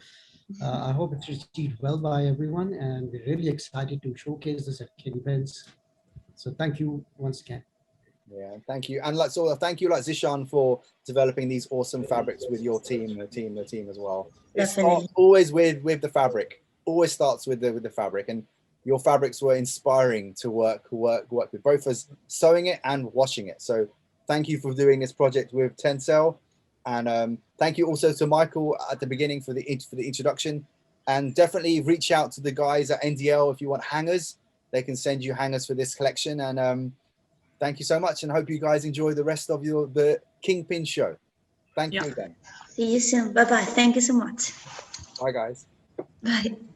Speaker 2: I hope it's received well by everyone, and we're really excited to showcase this at Kininmonth. So thank you once again.
Speaker 3: Yeah, thank you. And thank you, Zeeshan, for developing these awesome fabrics with your team, the team as well. It starts always with the fabric, always starts with the fabric, and your fabrics were inspiring to work with, both as sewing it and washing it. So thank you for doing this project with TENCEL, and thank you also to Michael at the beginning for the introduction. And definitely reach out to the guys at NDL if you want hangers. They can send you hangers for this collection. And thank you so much, and hope you guys enjoy the rest of the Kingpin show. Thank you again.
Speaker 5: See you soon. Bye-bye. Thank you so much.
Speaker 3: Bye, guys.
Speaker 5: Bye.